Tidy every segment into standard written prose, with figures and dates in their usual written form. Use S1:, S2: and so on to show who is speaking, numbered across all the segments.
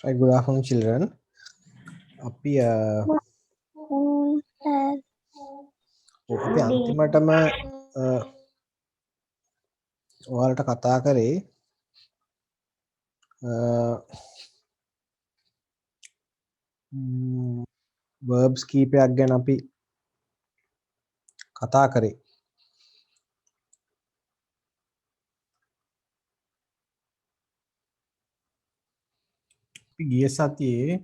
S1: Right, good afternoon, children. අපි අපි අන්තිමටම ඔයාලට කතා කරේ verbs කීපයක් ගැන අපි කතා කරේ. අපි ගිය සතියේ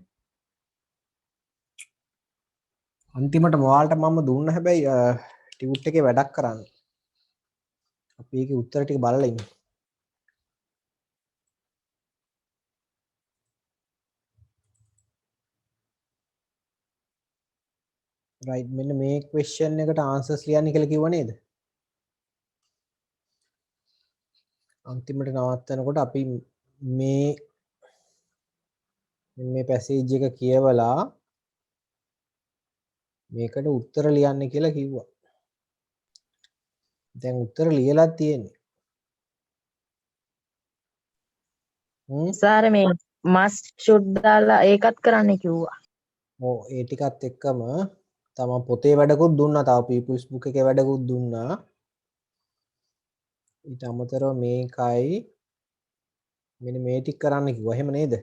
S1: අන්තිමට ඔයාලට මම දුන්න හැබැයි ටියුට් එකේ වැඩක් කරන්න. අපි ඒකේ උත්තර ටික බලලා ඉමු. right මෙන්න මේ question එකට answers ලියන්න කියලා කිව්ව නේද? අන්තිමට නවත්තනකොට අපි මේ පැසේජ් එක කියවලා මේකට උත්තර ලියන්න කියලා කිව්වා. දැන් උත්තර ලියලා තියෙන්නේ.
S2: සාර මේ must should දාලා ඒකත් කරන්න කිව්වා.
S1: ඔව් ඒ ටිකත් එක්කම තමන් පොතේ වැඩකුත් දුන්නා. තව people's book එකේ වැඩකුත් දුන්නා. ඊට අමතරව මේකයි මෙන්න මේ ටික කරන්න කිව්වා. එහෙම නේද?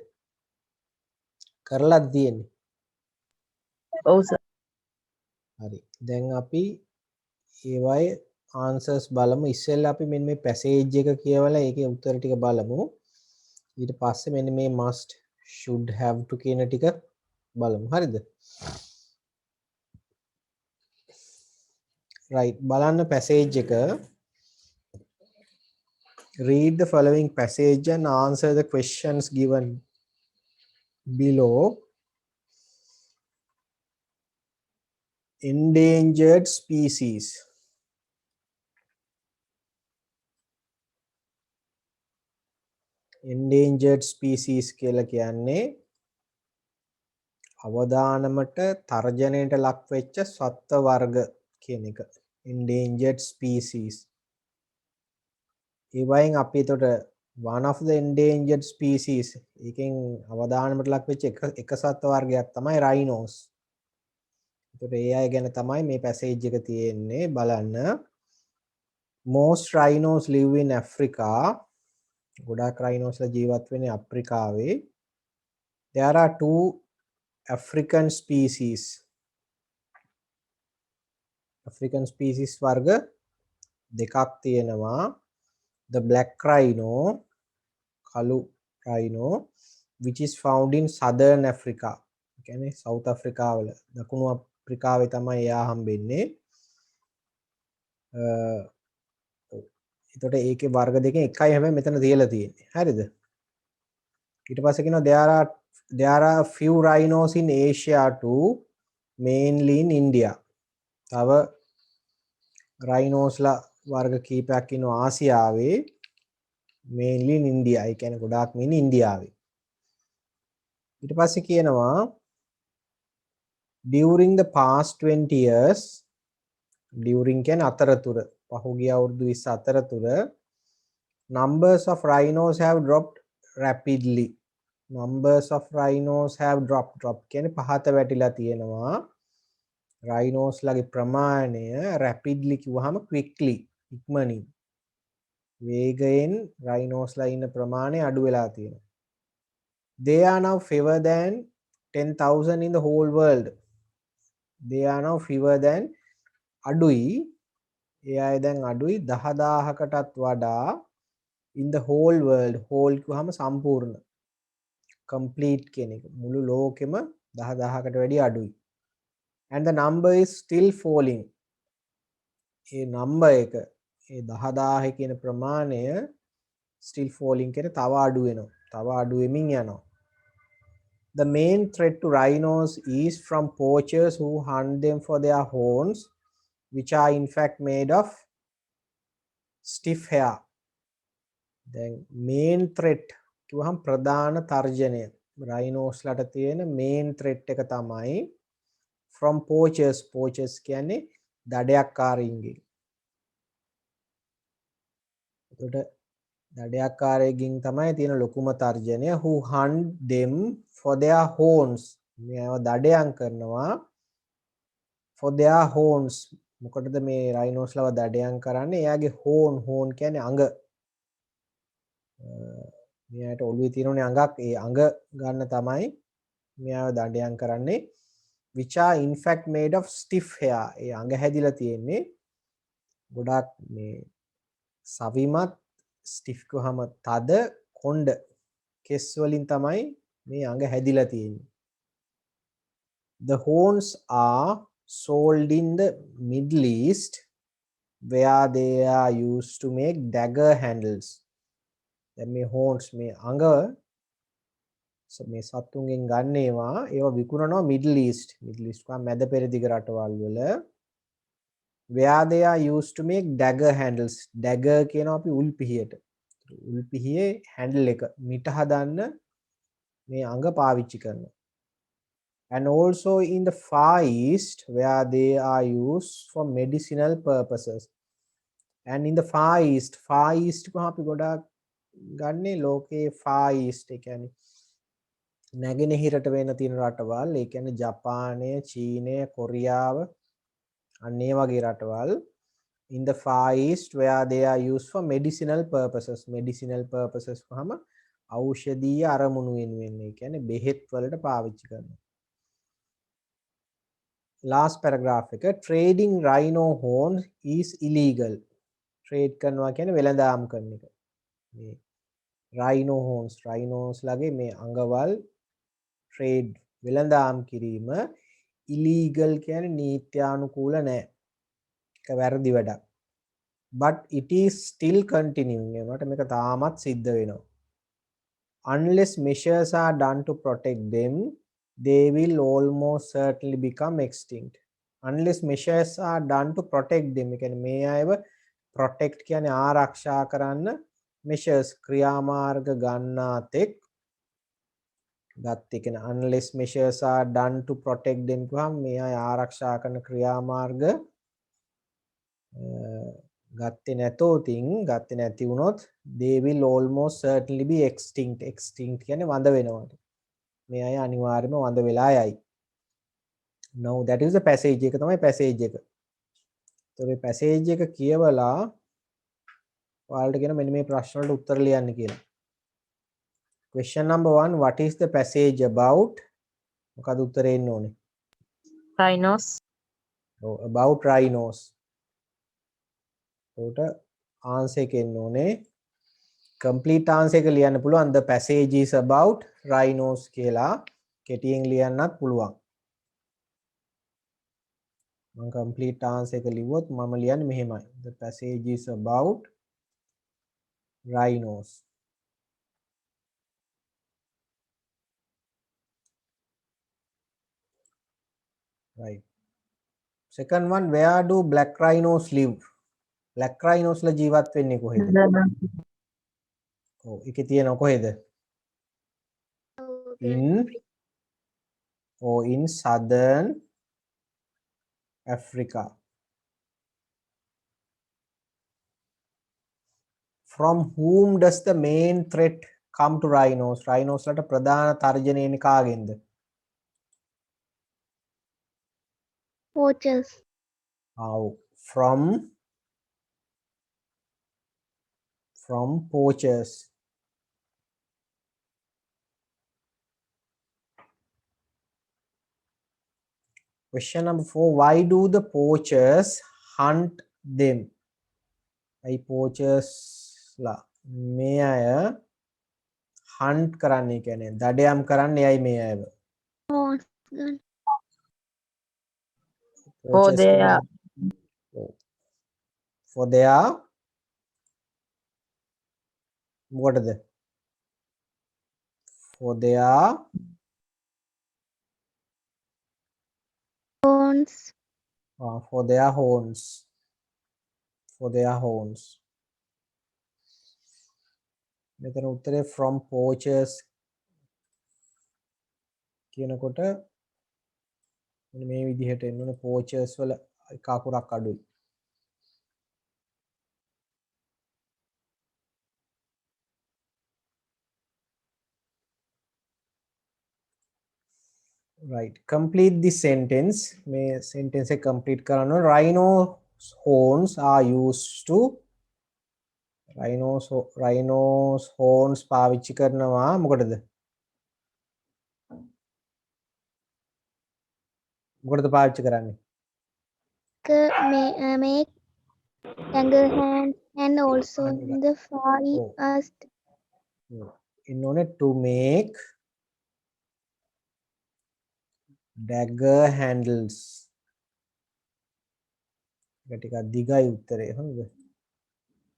S1: කරලා තියෙන්නේ.
S2: ඔව් සර්.
S1: හරි. දැන් අපි ඒවයි answers බලමු. ඉස්සෙල්ලා අපි මෙන්න මේ passage එක කියවලා ඒකේ උත්තර ටික බලමු. ඊට පස්සේ මෙන්න මේ must should have to කියන ටික බලමු. හරිද? right බලන්න passage එක. read the following passage and answer the questions given below. Endangered species. Endangered species කියලා කියන්නේ අවදානමට තර්ජනයට ලක් වෙච්ච සත්ත්ව වර්ග කියන එක. Endangered species. ඒ වයින් අපි එතකොට one of the endangered species එකෙන් අවදානමට ලක් වෙච්ච එක සත්ත්ව වර්ගයක් තමයි rhinos. එතකොට ඒ අය ගැන තමයි මේ පැසේජ් එක තියෙන්නේ. බලන්න. Most rhinos live in Africa. ගොඩාක් rhinos ලා ජීවත් වෙන්නේ අප්‍රිකාවේ. There are two African species. African species වර්ග දෙකක් තියෙනවා. The black rhino, කළු rhino, which is found in southern Africa. කියන්නේ South Africa වල දකුණු අප්‍රිකාවේ තමයි එයා හම්බෙන්නේ. එතකොට ඒකේ වර්ග දෙකෙන් එකයි හැබැයි මෙතන තියලා තියෙන්නේ. හරිද? ඊට පස්සේ කියනවා there are few rhinos in Asia too, mainly in India. තව rhinos ලා වර්ග කීපයක් ඉන්නවා ආසියාවේ, mainly in India. ඒ කියන්නේ ගොඩාක් ඉන්නේ ඉන්දියාවේ. ඊට පස්සේ කියනවා during the past 20 years, during කියන්නේ අතරතුර, පහුගිය අවුරුදු 20 අතරතුර numbers of rhinos have dropped rapidly. Numbers of rhinos have dropped කියන්නේ පහත වැටිලා තියෙනවා. rhinos ලගේ ප්‍රමාණය rapidly කිව්වහම quickly ඉක්මනින් වේගයෙන් rhinos ලා ඉන්න ප්‍රමාණය අඩු වෙලා තියෙනවා. They are now fewer than 10,000 in the whole world. They are now fewer than අඩුයි. ඒ අය දැන් අඩුයි 10,000කටත් වඩා in the whole world. whole කිව්වහම සම්පූර්ණ. complete කියන එක. මුළු ලෝකෙම 10,000කට වැඩිය අඩුයි. And the number is still falling. A number එක ඒ 10,000 කියන ප්‍රමාණය still falling කියන තව අඩු වෙනවා. තව අඩු වෙමින් යනවා. The main threat to rhinos is from poachers who hunt them for their horns, which are in fact made of stiff hair. දැන් main threat කිව්වහම ප්‍රධාන තර්ජනය rhinos ලට තියෙන main threat එක තමයි from poachers. poachers කියන්නේ දඩයක්කාරීන්ගේ. එතකොට දඩයක්කාරයෙක්ගෙන් තමයි තියෙන ලොකුම තර්ජනය who hunt them for their horns. මේව දඩයම් කරනවා for their horns. මොකටද මේ රයිනෝස්ලව දඩයම් කරන්නේ? එයාගේ horn කියන්නේ අඟ. මෙයාට ඔළුවේ තියෙනනේ අඟක්. ඒ අඟ ගන්න තමයි මෙයාව දඩයම් කරන්නේ. which are in fact made of stiff hair. ඒ අඟ හැදිලා තියෙන්නේ ගොඩාක් මේ සවිමත් ස්ටිෆ් කොහම තද කොණ්ඩ කෙස් වලින් තමයි මේ අඟ හැදිලා තියෙන්නේ. The horns are sold in the Middle East where they are used to make dagger handles. දැන් මේ horns මේ අඟ මේ සත්තුන්ගෙන් ගන්නේවා ඒවා විකුණනවා Middle East. Middle East කම මැද පෙරදිග රටවල් වල where they are used to make dagger handles. Dagger කියනවා අපි උල් පිහියට. උල් පිහියේ handle එක මිට හදන්න මේ අඟ පාවිච්චි කරනවා. And also in the Far East where they are used for medicinal purposes. And in the Far East කොහොම අපි ගොඩාක් ගන්නේ ලෝකේ Far East ඒ කියන්නේ නැගෙනහිරට වෙන තියෙන රටවල් ඒ කියන්නේ ජපානය, චීනය, කොරියාව අන්න ඒ වගේ රටවල් in the Far East where they are used for medicinal purposes. Medicinal purposes කොහම ඖෂධීය අරමුණු වෙනුවෙන් ඒ කියන්නේ බෙහෙත් වලට පාවිච්චි කරනවා. Last paragraph එක trading rhino horns is illegal. trade කරනවා කියන්නේ වෙළඳාම් කරන එක. මේ rhino horns rhinos ලගේ මේ අඟවල් trade වෙළඳාම් කිරීම illegal කියන්නේ නීත්‍යානුකූල නැහැ. ඒක වැරදි වැඩක්. But it is still continuing. ඒකට මේක තාමත් සිද්ධ වෙනවා. Unless measures are done to protect them, they will almost certainly become extinct. Unless measures are done to protect them. ඒ කියන්නේ මේ අයව protect කියන්නේ ආරක්ෂා කරන්න measures ක්‍රියාමාර්ග ගන්නා තෙක් ගත්තේ කියන unless measures are done to protect them කියවම මේ අය ආරක්ෂා කරන ක්‍රියාමාර්ග ගත්තේ නැති වුණොත් they will almost certainly be extinct. extinct කියන්නේ වඳ වෙනවා. මේ අය අනිවාර්යයෙන්ම වඳ වෙලා යයි. now that is the passage එක තමයි passage එක. તો මේ passage එක කියවලා ඔයාලට කියන මෙන්න මේ ප්‍රශ්න වලට උත්තර ලියන්න කියලා. question number 1 what is the passage about? මොකද උත්තරේ එන්න ඕනේ.
S2: Rhinos.
S1: about rhinos. උට answer එක එන්න ඕනේ. complete answer එක ලියන්න පුළුවන් the passage is about rhinos කියලා කෙටියෙන් ලියන්නත් පුළුවන්. මම complete answer එක ලිව්වොත් මම ලියන්නේ මෙහෙමයි the passage is about rhinos. right. second one where do black rhinos live? black rhinos ලා ජීවත් වෙන්නේ කොහෙද? ඔව් ඒකේ තියෙනව කොහෙද? in southern Africa. From whom does the main threat come to rhinos? rhinos ලට ප්‍රධාන තර්ජනය එන්නේ කාගෙන්ද?
S3: Poachers.
S1: from poachers. question number 4 why do the poachers hunt them? ai poachers ලා මේ අය hunt කරන්නේ කියන්නේ දඩයම් කරන්නේ අය මේ අයව?
S3: Horns.
S2: For their
S1: for their මොකටද? for their
S3: Horns.
S1: for their horns. for their horns. මෙතන උත්තරේ from poachers කියනකොට මෙන්න මේ විදිහට එන්න ඕනේ poachers වල එක අකුරක් අඩුයි. right, complete this sentence. මේ sentence එක complete කරන්න. Rhino's horns are used to rhinos horns පාවිච්චි කරනවා මොකටද? මොකටද පාවිච්චි කරන්නේ?
S3: Make tangle hand and also in the Far East.
S1: In order to make dagger handles. ඒක ටිකක් දිගයි උත්තරේ හරිද?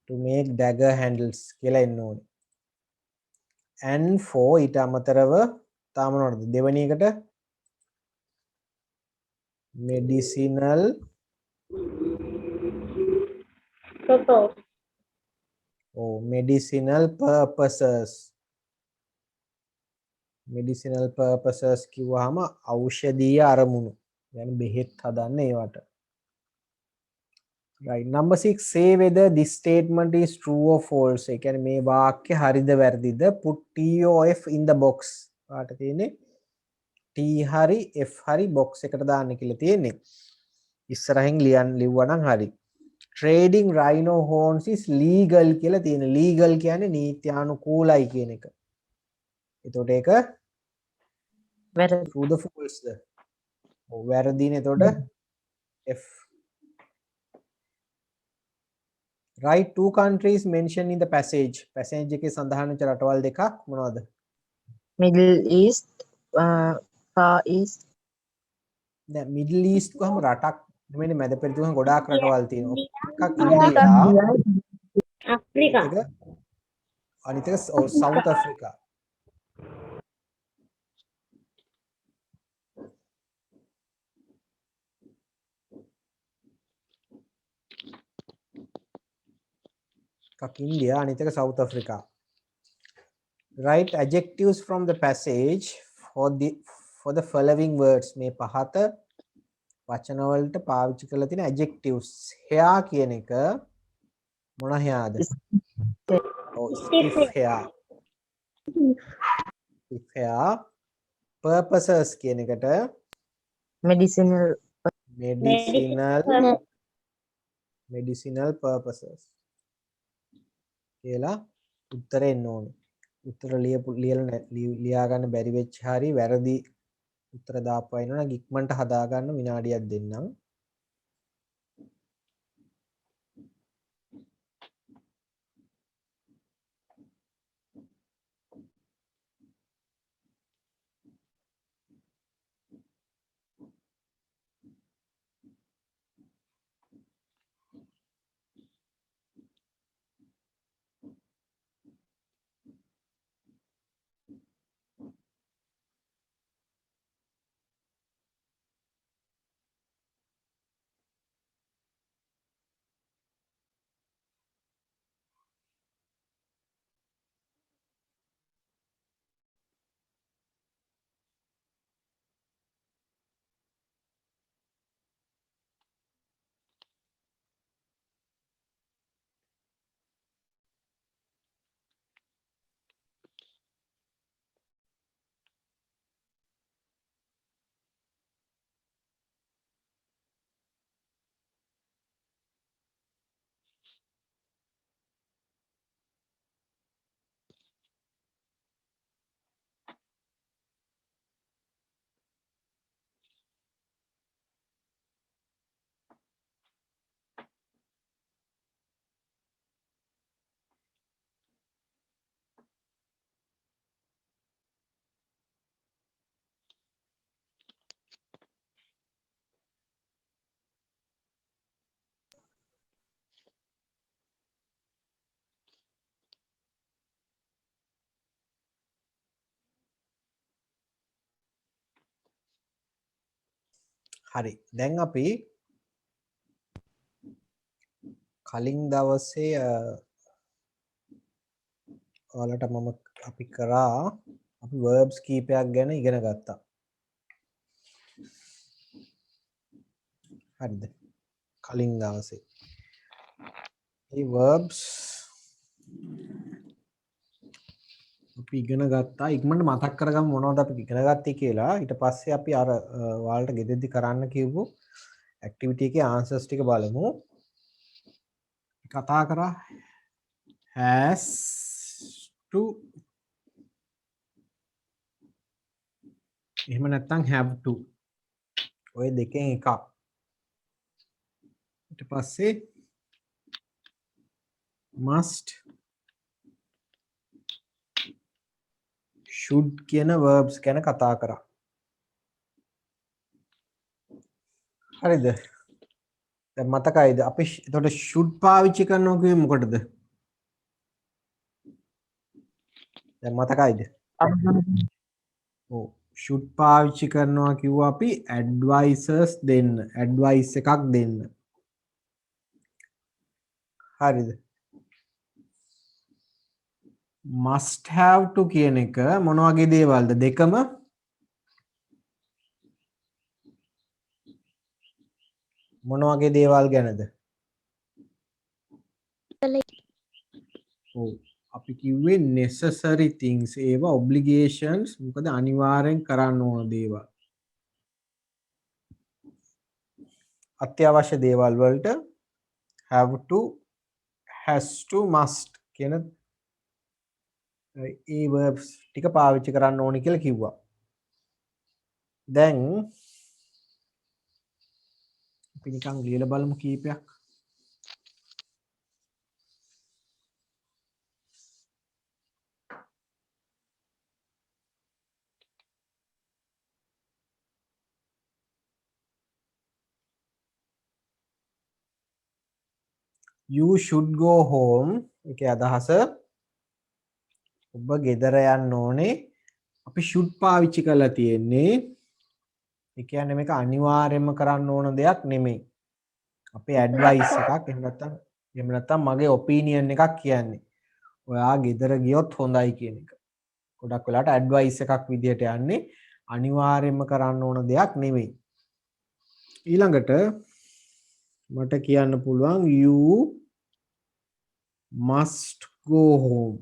S1: To make dagger handles කියලා එන්න ඕනේ. And for ඊට අමතරව තාම මොනවද දෙවෙනි එකට medicinal medicinal purposes. medicinal purposes කිව්වහම ඖෂධීය අරමුණු. يعني බෙහෙත් හදන්න ඒවට. Right. Number 6, say whether this statement is true or false. ඒ කියන්නේ මේ වාක්‍ය හරිද වැරදිද? Put T or F in the box. පාට තියෙන්නේ T හරි F හරි box එකට දාන්න කියලා තියෙන්නේ. ඉස්සරහින් ලිව්වා නම් හරි. Trading rhino horns is legal කියලා තියෙන. legal කියන්නේ නීත්‍යානුකූලයි කියන එක. එතකොට ඒක
S2: වැරදි.
S1: true the false ද? ඔව් වැරදිනේ. එතකොට F. Write 2 countries mentioned in the passage. passage එකේ සඳහන් වෙච්ච රටවල් දෙකක් මොනවද?
S2: Middle East, Far East.
S1: දැන් Middle East කොහම රටක් නෙමෙයි මැද පෙරදිගම ගොඩාක් රටවල් තියෙනවා. එකක්
S3: India.
S1: India,
S3: Africa.
S1: අනිත් එක South Africa. එකක් ඉන්දියා, අනිත් එක South Africa. Write adjectives from the passage for the following words. මේ පහත වචන වලට පාවිච්චි කරලා තියෙන adjectives. hair කියන එක මොන hairද? stiff hair. stiff hair. purposes කියන එකට
S2: Medicinal.
S1: medicinal purposes කියලා උත්තර එන්න ඕනේ. උත්තර ලියා ගන්න බැරි වෙච්ච හරි වැරදි උත්තර දාපුවා ඉන්නවනම් ඉක්මනට හදා ගන්න විනාඩියක් දෙන්නම්. හරි. දැන් අපි කලින් දවසේ ඔයාලට අපි කරා අපි verbs කීපයක් ගැන ඉගෙන ගත්තා. හරිද? කලින් දවසේ. මේ verbs අපි ඉගෙන ගත්තා ඉක්මනට මතක් කරගමු මොනවද අපි ඉගෙන ගත්තේ කියලා. ඊට පස්සේ අපි අර ඔයාලට ගෙදෙද්දි කරන්න කියපු ඇක්ටිවිටි එකේ ආන්සර්ස් ටික බලමු. කතා කරා has to එහෙම නැත්නම් have to ඔය දෙකෙන් එකක්. ඊට පස්සේ must should කියන verbs ගැන කතා කරා. හරිද? දැන් මතකයිද අපි එතකොට should පාවිච්චි කරනවා කිව්වේ මොකටද? දැන් මතකයිද? ඔව් should පාවිච්චි කරනවා කිව්වා අපි advices දෙන්න. advice එකක් දෙන්න. හරිද? must have to කියන එක මොන වගේ දේවල්ද? දෙකම මොන වගේ දේවල් ගැනද? ඔව් අපි කිව්වේ necessary things ඒවා obligations මොකද අනිවාර්යෙන් කරන්න ඕන දේවල්. අත්‍යවශ්‍ය දේවල් වලට have to has to must කියන ඒ verbs ටික පාවිච්චි කරන්න ඕනි කියලා කිව්වා. දැන් අපි නිකන් ලියලා බලමු කීපයක්. You should go home ඒකේ අදහස ඔබ ගෙදර යන්න ඕනේ. අපි should පාවිච්චි කරලා තියෙන්නේ ඒ කියන්නේ මේක අනිවාර්යයෙන්ම කරන්න ඕන දෙයක් නෙමෙයි. අපේ ඇඩ්වයිස් එකක් එහෙම නැත්නම් මගේ ඔපිනියන් එකක් කියන්නේ. ඔයා ගෙදර ගියොත් හොඳයි කියන එක. ගොඩක් වෙලාවට ඇඩ්වයිස් එකක් විදියට යන්නේ අනිවාර්යයෙන්ම කරන්න ඕන දෙයක් නෙමෙයි. ඊළඟට මට කියන්න පුළුවන් you must go home.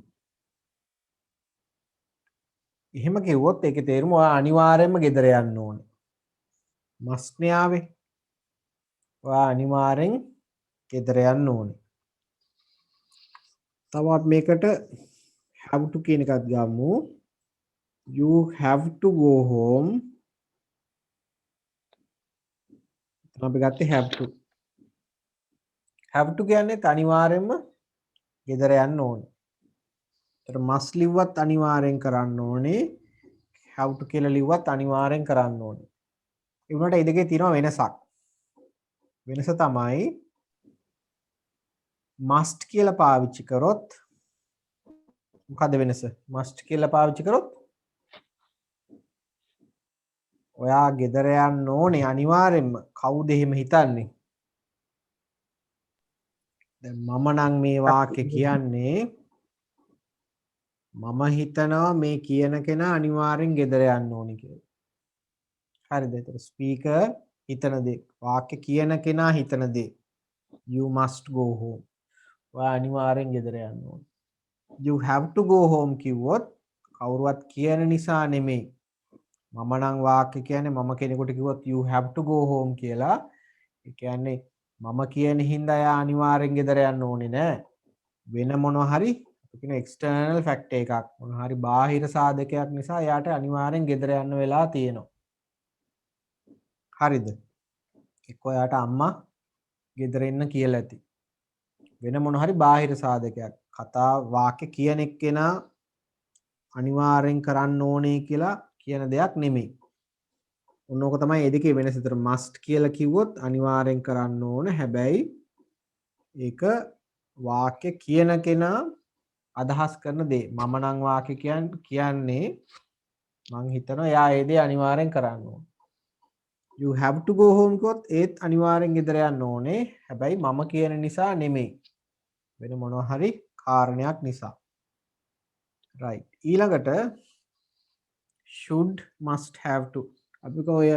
S1: එහෙම කිව්වොත් ඒකේ තේරුම ඔයා අනිවාර්යයෙන්ම ගෙදර යන්න ඕනේ. must නේ ආවේ. ඔයා අනිවාර්යෙන් ගෙදර යන්න ඕනේ. තව අපි මේකට have to කියන එකත් ගමු. You have to go home. අපි ගත්තේ have to. have to කියන්නේ අනිවාර්යෙන්ම ගෙදර යන්න ඕනේ. ඒතර must ලිව්වත් අනිවාර්යෙන් කරන්න ඕනේ. have to කියලා ලිව්වත් අනිවාර්යෙන් කරන්න ඕනේ. ඒ වුණාට ඒ දෙකේ තියෙනවා වෙනසක්. වෙනස තමයි must කියලා පාවිච්චි කරොත් මොකද වෙනස? must කියලා පාවිච්චි කරොත් ඔයා ගෙදර යන්න ඕනේ අනිවාර්යෙන්ම. කවුද එහෙම හිතන්නේ? දැන් මම නම් මේ වාක්‍ය කියන්නේ මම හිතනවා මේ කියන කෙනා අනිවාර්යෙන් ගෙදර යන්න ඕනේ කියලා. හරිද? ඒතර ස්පීකර් හිතන දේ වාක්‍ය කියන කෙනා හිතන දේ you must go home. ඔයා අනිවාර්යෙන් ගෙදර යන්න ඕනේ. you have to go home කිව්වොත් කවුරුවත් කියන නිසා නෙමෙයි. මම නම් වාක්‍ය කියන්නේ මම කෙනෙකුට කිව්වොත් you have to go home කියලා. ඒ කියන්නේ මම කියන හින්දා එයා අනිවාර්යෙන් ගෙදර යන්න ඕනේ නෑ. වෙන මොනවා හරි කියන එක්ස්ටර්නල් ෆැක්ටර් එකක් මොනවා හරි බාහිර සාධකයක් නිසා එයාට අනිවාර්යෙන් ගෙදර යන්න වෙලා තියෙනවා. හරිද? එක්ක එයාට අම්මා ගෙදර එන්න කියලා ඇති. වෙන මොනවා හරි බාහිර සාධකයක් කතා වාක්‍ය කියන එක්කෙනා අනිවාර්යෙන් කරන්න ඕනේ කියලා කියන දෙයක් නෙමෙයි. ඕනෝක තමයි ඒ දෙකේ වෙනස. විතර must කියලා කිව්වොත් අනිවාර්යෙන් කරන්න ඕන. හැබැයි ඒක වාක්‍ය කියන කෙනා අදහස් කරන දේ. මම නම් වාක්‍ය කියන්නේ මං හිතනවා එයා ඒ දේ අනිවාර්යෙන් කරන්න ඕන. you have to go home කිව්වොත් ඒත් අනිවාර්යෙන් ගෙදර යන්න ඕනේ. හැබැයි මම කියන නිසා නෙමෙයි. වෙන මොනවා හරි කාරණයක් නිසා. right. ඊළඟට should must have to අපි ඔය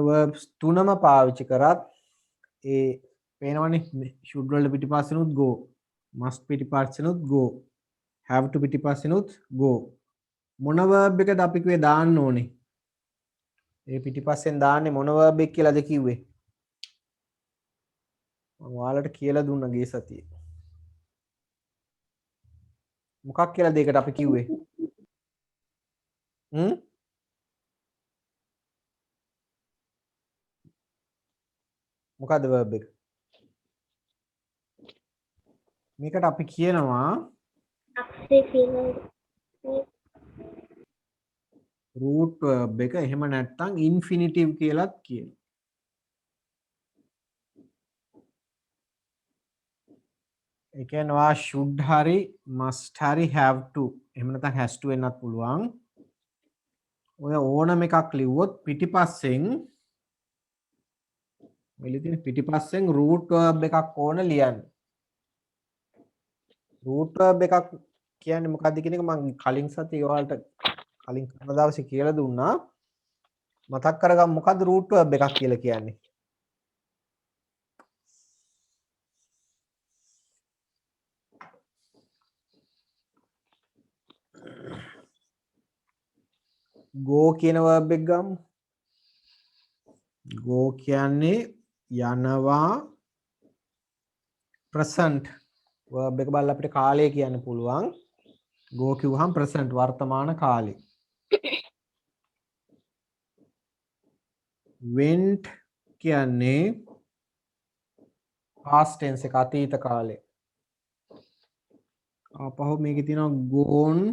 S1: verbs තුනම පාවිච්චි කරත් ඒ පේනවනේ should වල පිටිපස්සෙනුත් go must පිටිපස්සෙනුත් go have to පිටිපස්සෙනුත් go. මොන verb එකද අපි කිව්වේ දාන්න ඕනේ? ඒ පිටිපස්සෙන් දාන්නේ මොන verb එක කියලාද කිව්වේ? මම ඔයාලට කියලා දුන්නා ගිය සතියේ. මොකක් කියලාද ඒකට අපි කිව්වේ? මොකද්ද verb එක? මේකට අපි කියනවා root verb එක එහෙම නැත්නම් infinitive කියලාත් කියනවා. ඒ කියනවා should හරි must හරි have to එහෙම නැත්නම් has to වෙන්නත් පුළුවන්. ඔය ඕනම එකක් ලිව්වොත් පිටිපස්සෙන් මෙලිතින පිටිපස්සෙන් root verb එකක් ඕන ලියන්න. root verb එකක් කියන්නේ මොකක්ද කියන එක මම කලින් සතියේ ඔයාලට කලින් කරන දවසේ කියලා දුන්නා. මතක් කරගමු මොකද්ද root verb එකක් කියලා කියන්නේ? go කියන verb එක ගමු. go කියන්නේ යනවා present verb එක බලලා අපිට කාලය කියන්න පුළුවන්. go කිව්වහම present වර්තමාන කාලේ. went කියන්නේ past tense එක අතීත කාලේ. ආපහු මේකේ තියෙනවා gone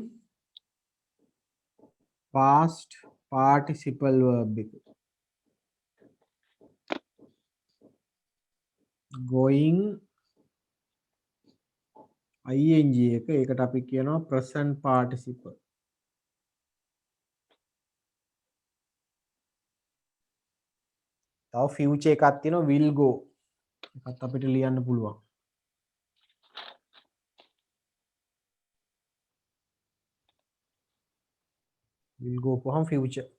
S1: past participle verb එක. going ing එක ඒකට අපි කියනවා present participle. තව future එකක් තියෙනවා will go. ඒකත් අපිට ලියන්න පුළුවන්. will go කොහොම future.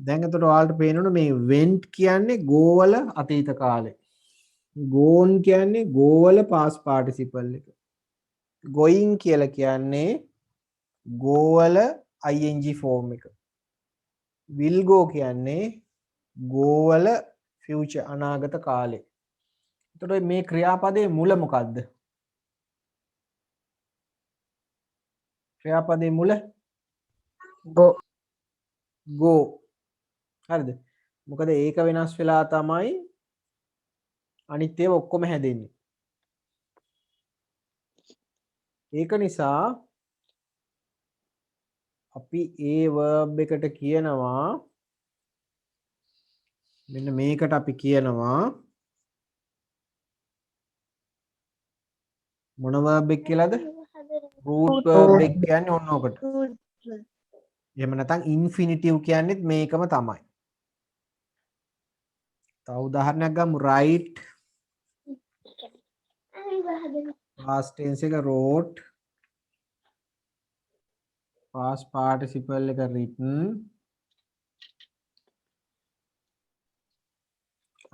S1: දැන් එතකොට ඔයාලට පේනවනේ මේ went කියන්නේ go වල අතීත කාලේ. gone කියන්නේ go වල past participle එක. going කියලා කියන්නේ go වල ing form එක. will go කියන්නේ go වල future අනාගත කාලේ. එතකොට මේ ක්‍රියාපදයේ මුල මොකද්ද? ක්‍රියාපදයේ මුල
S2: go.
S1: go. හරිද? මොකද ඒක වෙනස් වෙලා තමයි අනිත් ඒවා ඔක්කොම හැදෙන්නේ. ඒක නිසා අපි ඒ verb එකට කියනවා මෙන්න මේකට අපි කියනවා මොන verb එක කියලාද? root verb එක කියන්නේ ඔන්න ඔකට. එහෙම නැත්නම් infinitive කියන්නේත් මේකම තමයි. තව උදාහරණයක් ගමු write past tense එක wrote past participle එක written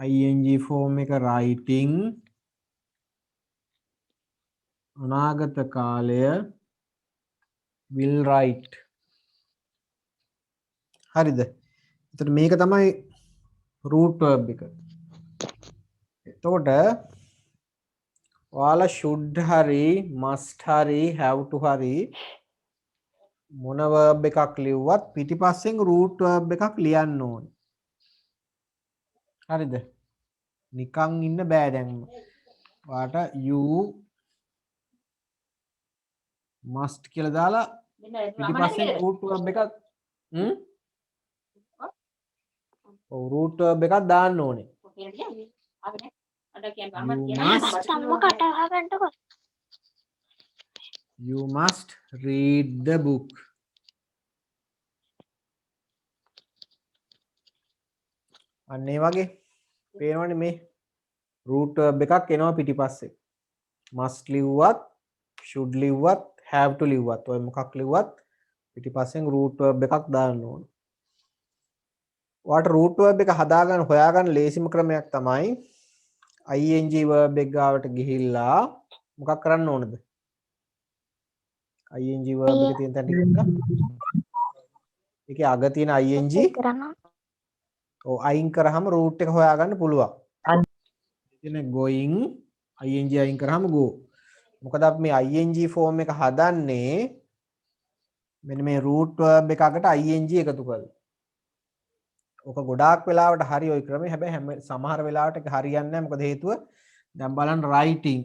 S1: ing form එක writing අනාගත කාලය will write. හරිද? එතකොට මේක තමයි root verb එක. එතකොට ඔයාලා should හරි must හරි have to හරි මොන verb එකක් ලිව්වත් පිටිපස්සෙන් root verb එකක් ලියන්න ඕනේ. හරිද? නිකන් ඉන්න බෑ දැන්. ඔයාට you must කියලා දාලා පිටිපස්සෙන් root verb එකක් root verb එකක් දාන්න ඕනේ. You must read the book. අන්න ඒ වගේ පේනවනේ මේ root verb එකක් එනවා පිටිපස්සේ. must ලිව්වත් should ලිව්වත් have to ලිව්වත් ඔය මොකක් ලිව්වත් පිටිපස්සෙන් root verb එකක් දාන්න ඕනේ. ඔයාට root verb එක හදාගන්න හොයාගන්න ලේසිම ක්‍රමයක් තමයි ing verb එක ගාවට ගිහිල්ලා මොකක් කරන්න ඕනද? ing verb එක තියෙන තැනට ගිහින් ඒකේ අග තියෙන ing
S3: කරන්න
S1: ඔව් අයින් කරාම root එක හොයාගන්න පුළුවන්. එතන going ing අයින් කරාම go. මොකද අපි මේ ing form එක හදන්නේ මෙන්න මේ root verb එකකට ing එකතු කරලා. ඔක ගොඩාක් වෙලාවට හරි ওই ක්‍රමේ. හැබැයි හැම සමහර වෙලාවට ඒක හරියන්නේ නැහැ. මොකද හේතුව දැන් බලන්න writing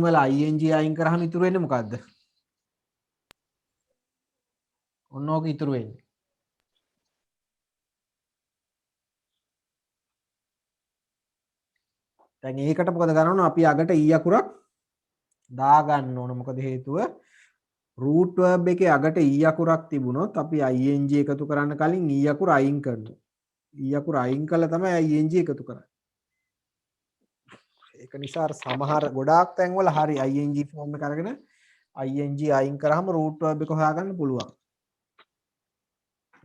S1: වල ing අයින් කරාම ඉතුරු වෙන්නේ මොකද්ද? ඔන්න ඕක ඉතුරු වෙන්නේ. දැන් ඒකට මොකද කරන්න ඕන? අපි අගට e අකුරක් දාගන්න ඕන. මොකද හේතුව root verb එකේ අගට e අකුරක් තිබුණොත් අපි ing එකතු කරන්න කලින් e අකුර අයින් කරනවා. e අකුර අයින් කළා තමයි ing එකතු කරන්නේ. ඒක නිසා අර සමහර ගොඩාක් තැන්වල හරි ing form එක අරගෙන ing අයින් කරාම root verb එක හොයාගන්න පුළුවන්.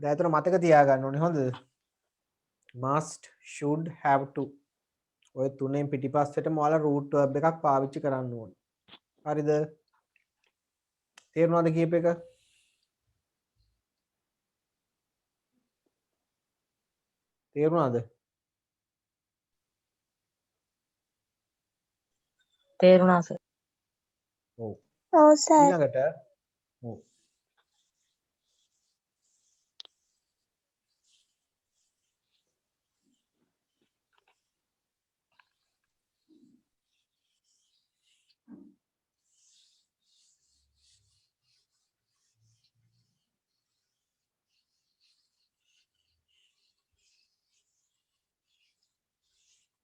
S1: දැන් ඒතර මතක තියාගන්න ඕනේ හොඳද? must, should, have to. ඔය තුනෙන් පිටිපස්සෙටම ඔයාලා root verb එකක් පාවිච්චි කරන්න ඕනේ. හරිද? තේරුණාද කියප එක? තේරුණාද?
S2: තේරුණා සර්.
S1: ඔව්.
S3: ඔව් සර්
S1: ඊළඟට ඔව්.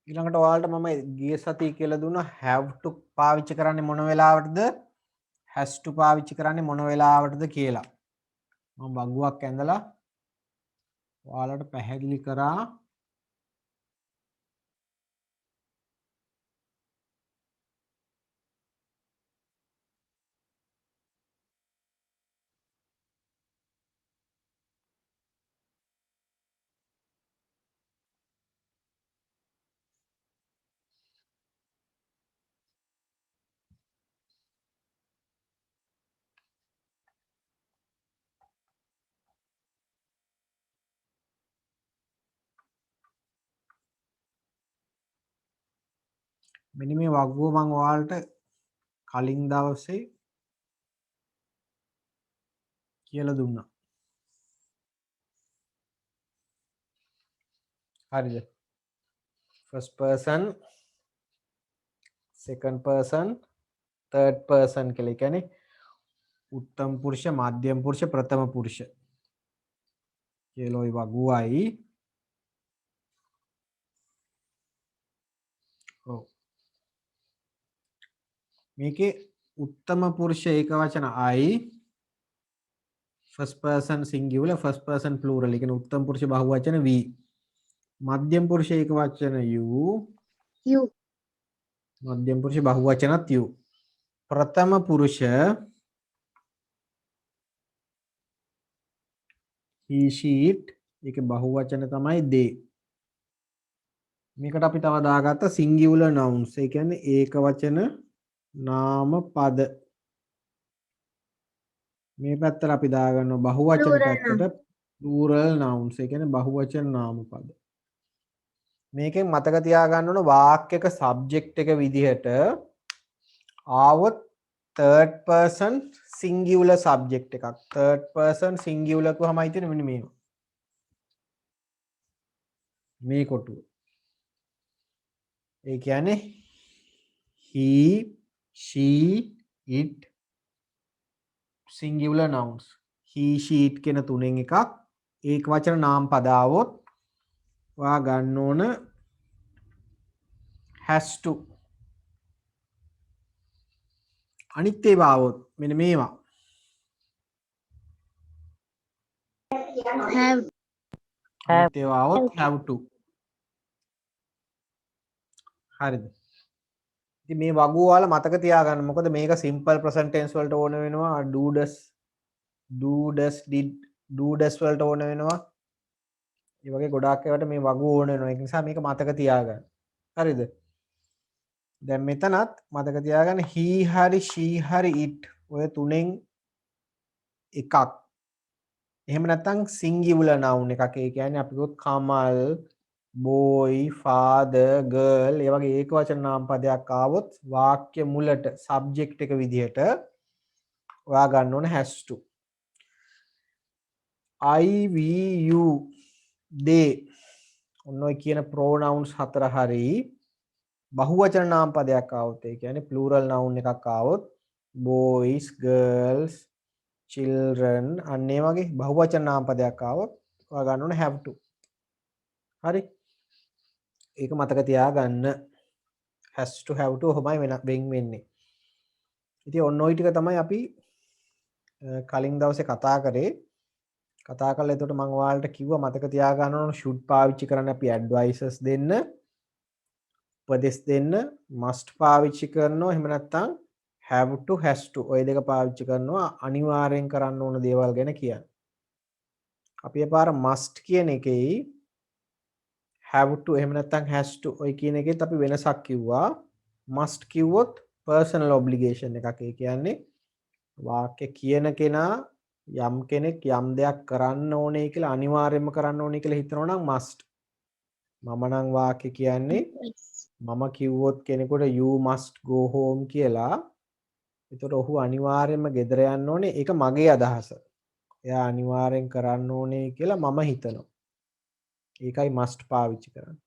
S1: ඊළඟට ඔයාලට මම ගිය සතියේ කියලා දුන්නා have to පාවිච්චි කරන්නේ මොන වෙලාවටද? has to පාවිච්චි කරන්නේ මොන වෙලාවටද කියලා. මම බගුවක් ඇඳලා ඔයාලට පැහැදිලි කරා. මෙන්න මේ වගුව මම ඔයාලට කලින් දවසේ කියලා දුන්නා. හරිද? first person, second person, third person කියලා. ඒ කියන්නේ උත්තම පුරුෂ, මධ්‍යම පුරුෂ, ප්‍රථම පුරුෂ කියලා ওই වගුවයි. ඔව්. මේකේ උත්තම පුරුෂ ඒක වචන I, first person singular, first person plural. ඒ කියන්නේ උත්තම පුරුෂ බහුවචන we. මධ්‍යම පුරුෂ ඒක වචන you, මධ්‍යම පුරුෂ බහුවචනත් you. ප්‍රථම පුරුෂ he she it ඒකේ බහුවචන තමයි they. මේකට අපි තව දාගත්ත singular nouns. ඒ කියන්නේ ඒක වචන නාම පද. මේ පැත්තට අපි දාගන්නවා බහුවචන පැත්තට plural nouns. ඒ කියන්නේ බහුවචන නාම පද. මේකෙන් මතක තියාගන්න ඕන වාක්‍යයක subject එක විදිහට ආවොත් third person singular subject එකක්. third person singular කොහමයි තියෙන්නේ මෙන්න මේක. මේ කොටුව. ඒ කියන්නේ he, she, it singular nouns. he, she, it කියන තුනෙන් එකක්. ඒක වචන නාම පද આવොත් ඔයා ගන්න ඕන has to. අනිත් ඒවා આવොත් මෙන්න මේවා.
S3: have
S1: අනිත් ඒවා આવොත් have to. හරිද? ඉතින් මේ වගුව වල මතක තියාගන්න. මොකද මේක simple present tense වලට ඕන වෙනවා. do does did do does වලට ඕන වෙනවා. ඒ වගේ ගොඩාක් ඒවාට මේ වගුව ඕන වෙනවා. ඒ නිසා මේක මතක තියාගන්න. හරිද? දැන් මෙතනත් මතක තියාගන්න he hari she hari it ඔය තුනෙන් එකක්. එහෙම නැත්නම් singular noun එකක්. ඒ කියන්නේ අපි ගොත් කමල්, boy, father, girl ඒ වගේ ඒකවචන නාමපදයක් ආවොත් වාක්‍ය මුලට subject එක විදිහට ඔයා ගන්න ඕන has to. I, we, you, they ඔන්න ඔය කියන pronouns හතර හරි බහුවචන නාමපදයක් ආවොත් ඒ කියන්නේ plural noun එකක් ආවොත් boys, girls, children අන්න ඒ වගේ බහුවචන නාමපදයක් ආවොත් ඔයා ගන්න ඕනේ have to. හරි. ඒක මතක තියාගන්න. has to have to ඔහොමයි වෙන් වෙන්නේ. ඉතින් ඔන්න ඔය ටික තමයි අපි කලින් දවසේ කතා කරේ. කතා කරලා එතකොට මම ඔයාලට කිව්වා මතක තියාගන්න ඕන should පාවිච්චි කරන්න අපි advices දෙන්න. උපදෙස් දෙන්න must පාවිච්චි කරනවා. එහෙම නැත්නම් have to has to ඔය දෙක පාවිච්චි කරනවා අනිවාර්යෙන් කරන්න ඕන දේවල් ගැන කියන්න. අපි එපාර must කියන එකේ have to එහෙම නැත්නම් has to ඔය කියන එකෙත් අපි වෙනසක් කිව්වා. must කිව්වොත් personal obligation එකක්. ඒ කියන්නේ වාක්‍ය කියන කෙනා යම් කෙනෙක් යම් දෙයක් කරන්න ඕනේ කියලා අනිවාර්යයෙන්ම කරන්න ඕනේ කියලා හිතනවා නම් must. මම නම් වාක්‍ය කියන්නේ මම කිව්වොත් කෙනෙකුට you must go home කියලා. ඒතකොට ඔහු අනිවාර්යයෙන්ම ගෙදර යන්න ඕනේ. ඒක මගේ අදහස. එයා අනිවාර්යෙන් කරන්න ඕනේ කියලා මම හිතනවා. ඒකයි must පාවිච්චි කරන්නේ.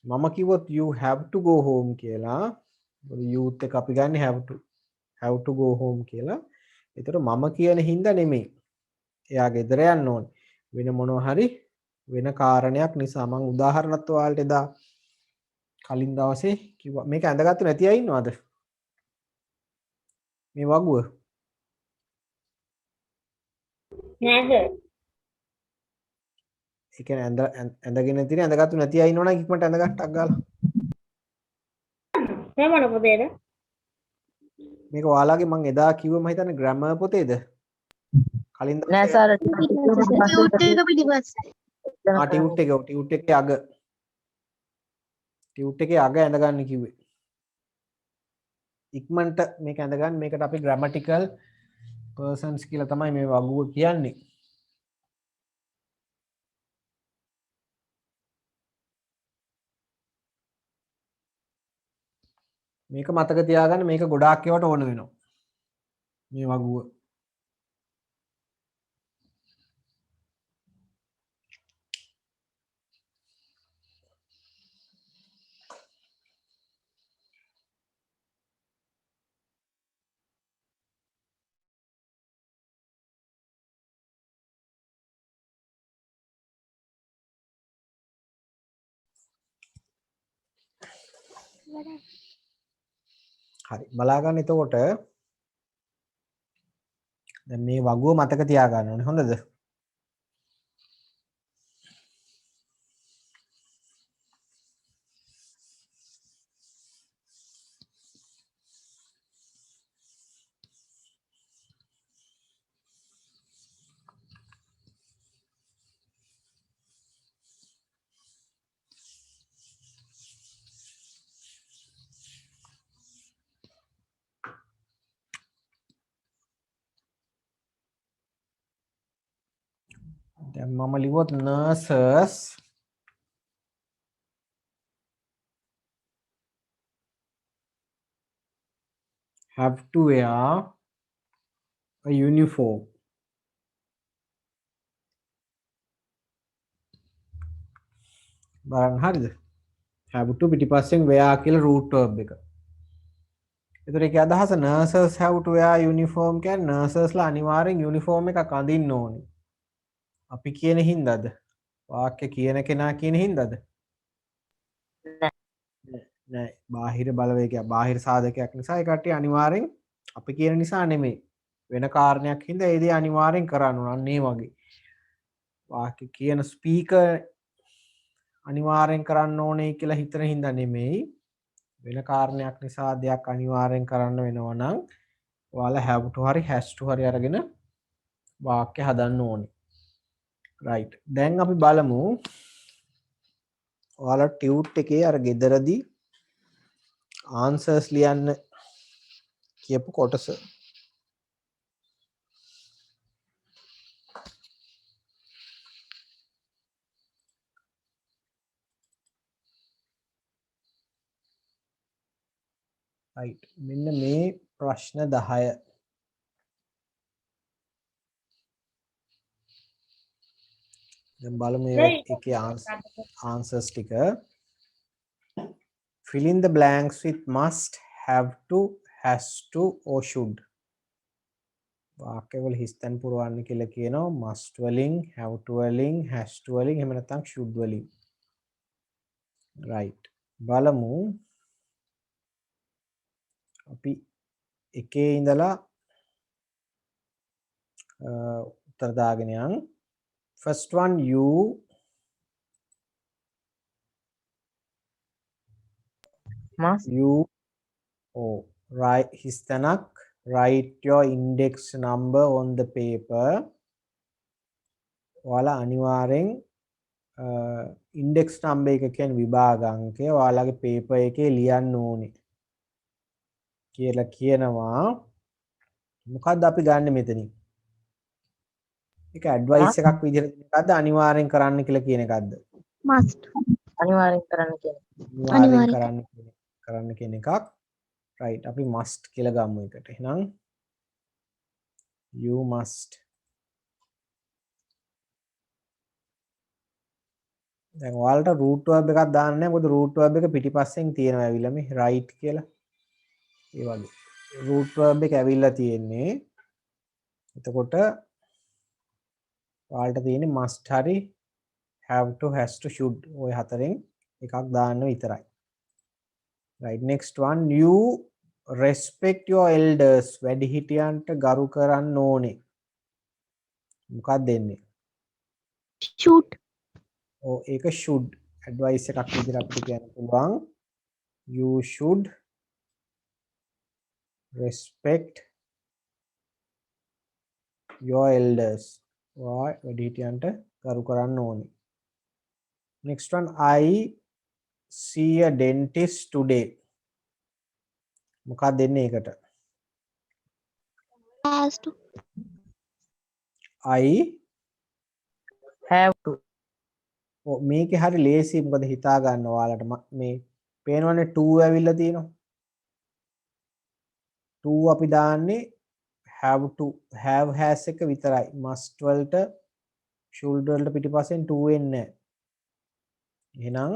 S1: මම කිව්වොත් you have to go home කියලා. youth එක අපි ගන්න have to go home කියලා. ඒතකොට මම කියන හින්දා නෙමෙයි. එයා ගෙදර යන්න ඕනේ. වෙන මොනවා හරි වෙන කාරණයක් නිසා මම උදාහරණත් ඔයාලට එදා කලින් දවසේ කිව්වා. මේක ඇඳගත්තේ නැති අය ඉන්නවද? මේ වගුව
S4: නෑ සර්.
S1: ඒ කියන්නේ ඇඳගෙන තියෙන ඇඳගත්තු නැති අය ඉන්නවනම් ඉක්මනට ඇඳ ගන්නටක් ගාලා.
S4: මේ මොන පොතේද?
S1: මේක ඔයාලගේ මම එදා කිව්ව මම හිතන්නේ ග්‍රැමර් පොතේද? කලින්
S2: නෑ සර්.
S1: ටියුට් එකේ අග. ටියුට් එකේ අග ඇඳගන්න කිව්වේ. ඉක්මනට මේක ඇඳගන්න. මේකට අපි grammatical persons කියලා තමයි මේ වගුව කියන්නේ. මේක මතක තියාගන්න. මේක ගොඩාක් ඒවාට ඕන වෙනවා. මේ වගුව. හරි බලා ගන්න. එතකොට දැන් මේ වගුව මතක තියාගන්න ඕනේ. හොඳද? දැන් මම ලිව්වොත් nurses have to wear a uniform. බලන්න හරිද? have to පිටිපස්සෙන් wear කියලා root verb එක. ඒතර ඒකේ අදහස nurses have to wear uniform කියන්නේ nurses ලා අනිවාර්යෙන් uniform එකක් අඳින්න ඕනේ. අපි කියන හින්දාද? වාක්‍ය කියන කෙනා කියන හින්දාද? නෑ. බාහිර බලවේගයක් බාහිර සාධකයක් නිසා ඒ කට්ටිය අනිවාර්යෙන් අපි කියන නිසා නෙමෙයි. වෙන කාරණයක් හින්දා ඒ දේ අනිවාර්යෙන් කරන්න ඕන. අන්න ඒ වගේ. වාක්‍ය කියන ස්පීකර් අනිවාර්යෙන් කරන්න ඕනේ කියලා හිතන හින්දා නෙමෙයි. වෙන කාරණයක් නිසා දෙයක් අනිවාර්යෙන් කරන්න වෙනවා නම් ඔයාලා have to හරි has to හරි අරගෙන වාක්‍ය හදන්න ඕනේ. right. දැන් අපි බලමු ඔයාලා ටියුට් එකේ අර ගෙදරදී answers ලියන්න කියපු කොටස. right මෙන්න මේ ප්‍රශ්න 10 දැන් බලමු මේ එකේ answers ටික. fill in the blanks with must, have to, has to or should. වාක්‍යවල හිස්තැන් පුරවන්න කියලා කියනවා must වලින්, have to වලින්, has to වලින්, එහෙම නැත්නම් should වලින්. right බලමු අපි එකේ ඉඳලා උත්තර දාගෙන යන්. first one you
S2: must
S1: write histanak write your index number on the paper. ඔයාලා අනිවාර්යෙන් index number එක කියන්නේ විභාග අංකය ඔයාලගේ paper එකේ ලියන්න ඕනේ කියලා කියනවා. මොකද්ද අපි ගන්න මෙතනින්? ඒක ඇඩ්වයිස් එකක් විදිහට දෙන එකක්ද අනිවාර්යෙන් කරන්න කියලා කියන එකක්ද?
S3: must
S2: අනිවාර්යෙන් කරන්න කියන.
S1: අනිවාර්යෙන් කරන්න කියන එකක්. right අපි must කියලා ගමු එකට. එහෙනම් you must. දැන් ඔයාලට root verb එකක් දාන්න නැහැ. මොකද root verb එක පිටිපස්සෙන් තියෙනවා ඇවිල්ලා මේ right කියලා. ඒ වගේ root verb එක ඇවිල්ලා තියෙන්නේ. එතකොට ඔයාලට තියෙන්නේ must හරි have to, has to, should ඔය හතරෙන් එකක් දාන්න විතරයි. right next one you respect your elders. වැඩිහිටියන්ට ගරු කරන්න ඕනේ. මොකක්ද දෙන්නේ?
S3: should
S1: ඒක should advice එකක් විදිහට අපිට කියන්න පුළුවන්. you should respect your elders. වැඩිහිටියන්ට ගරු කරන්න ඕනේ. next one I see a dentist today. මොකක්ද දෙන්නේ ඒකට?
S3: has to
S1: I
S2: have to
S1: මේකේ හරි ලේසි. මොකද හිතා ගන්න ඔයාලට මේ පේනවනේ 2 ඇවිල්ලා තියෙනවා. 2 අපි දාන්නේ have to have has එක විතරයි. must වලට should වලට පිටිපස්සෙන් 2 එන්නේ නැහැ. එහෙනම්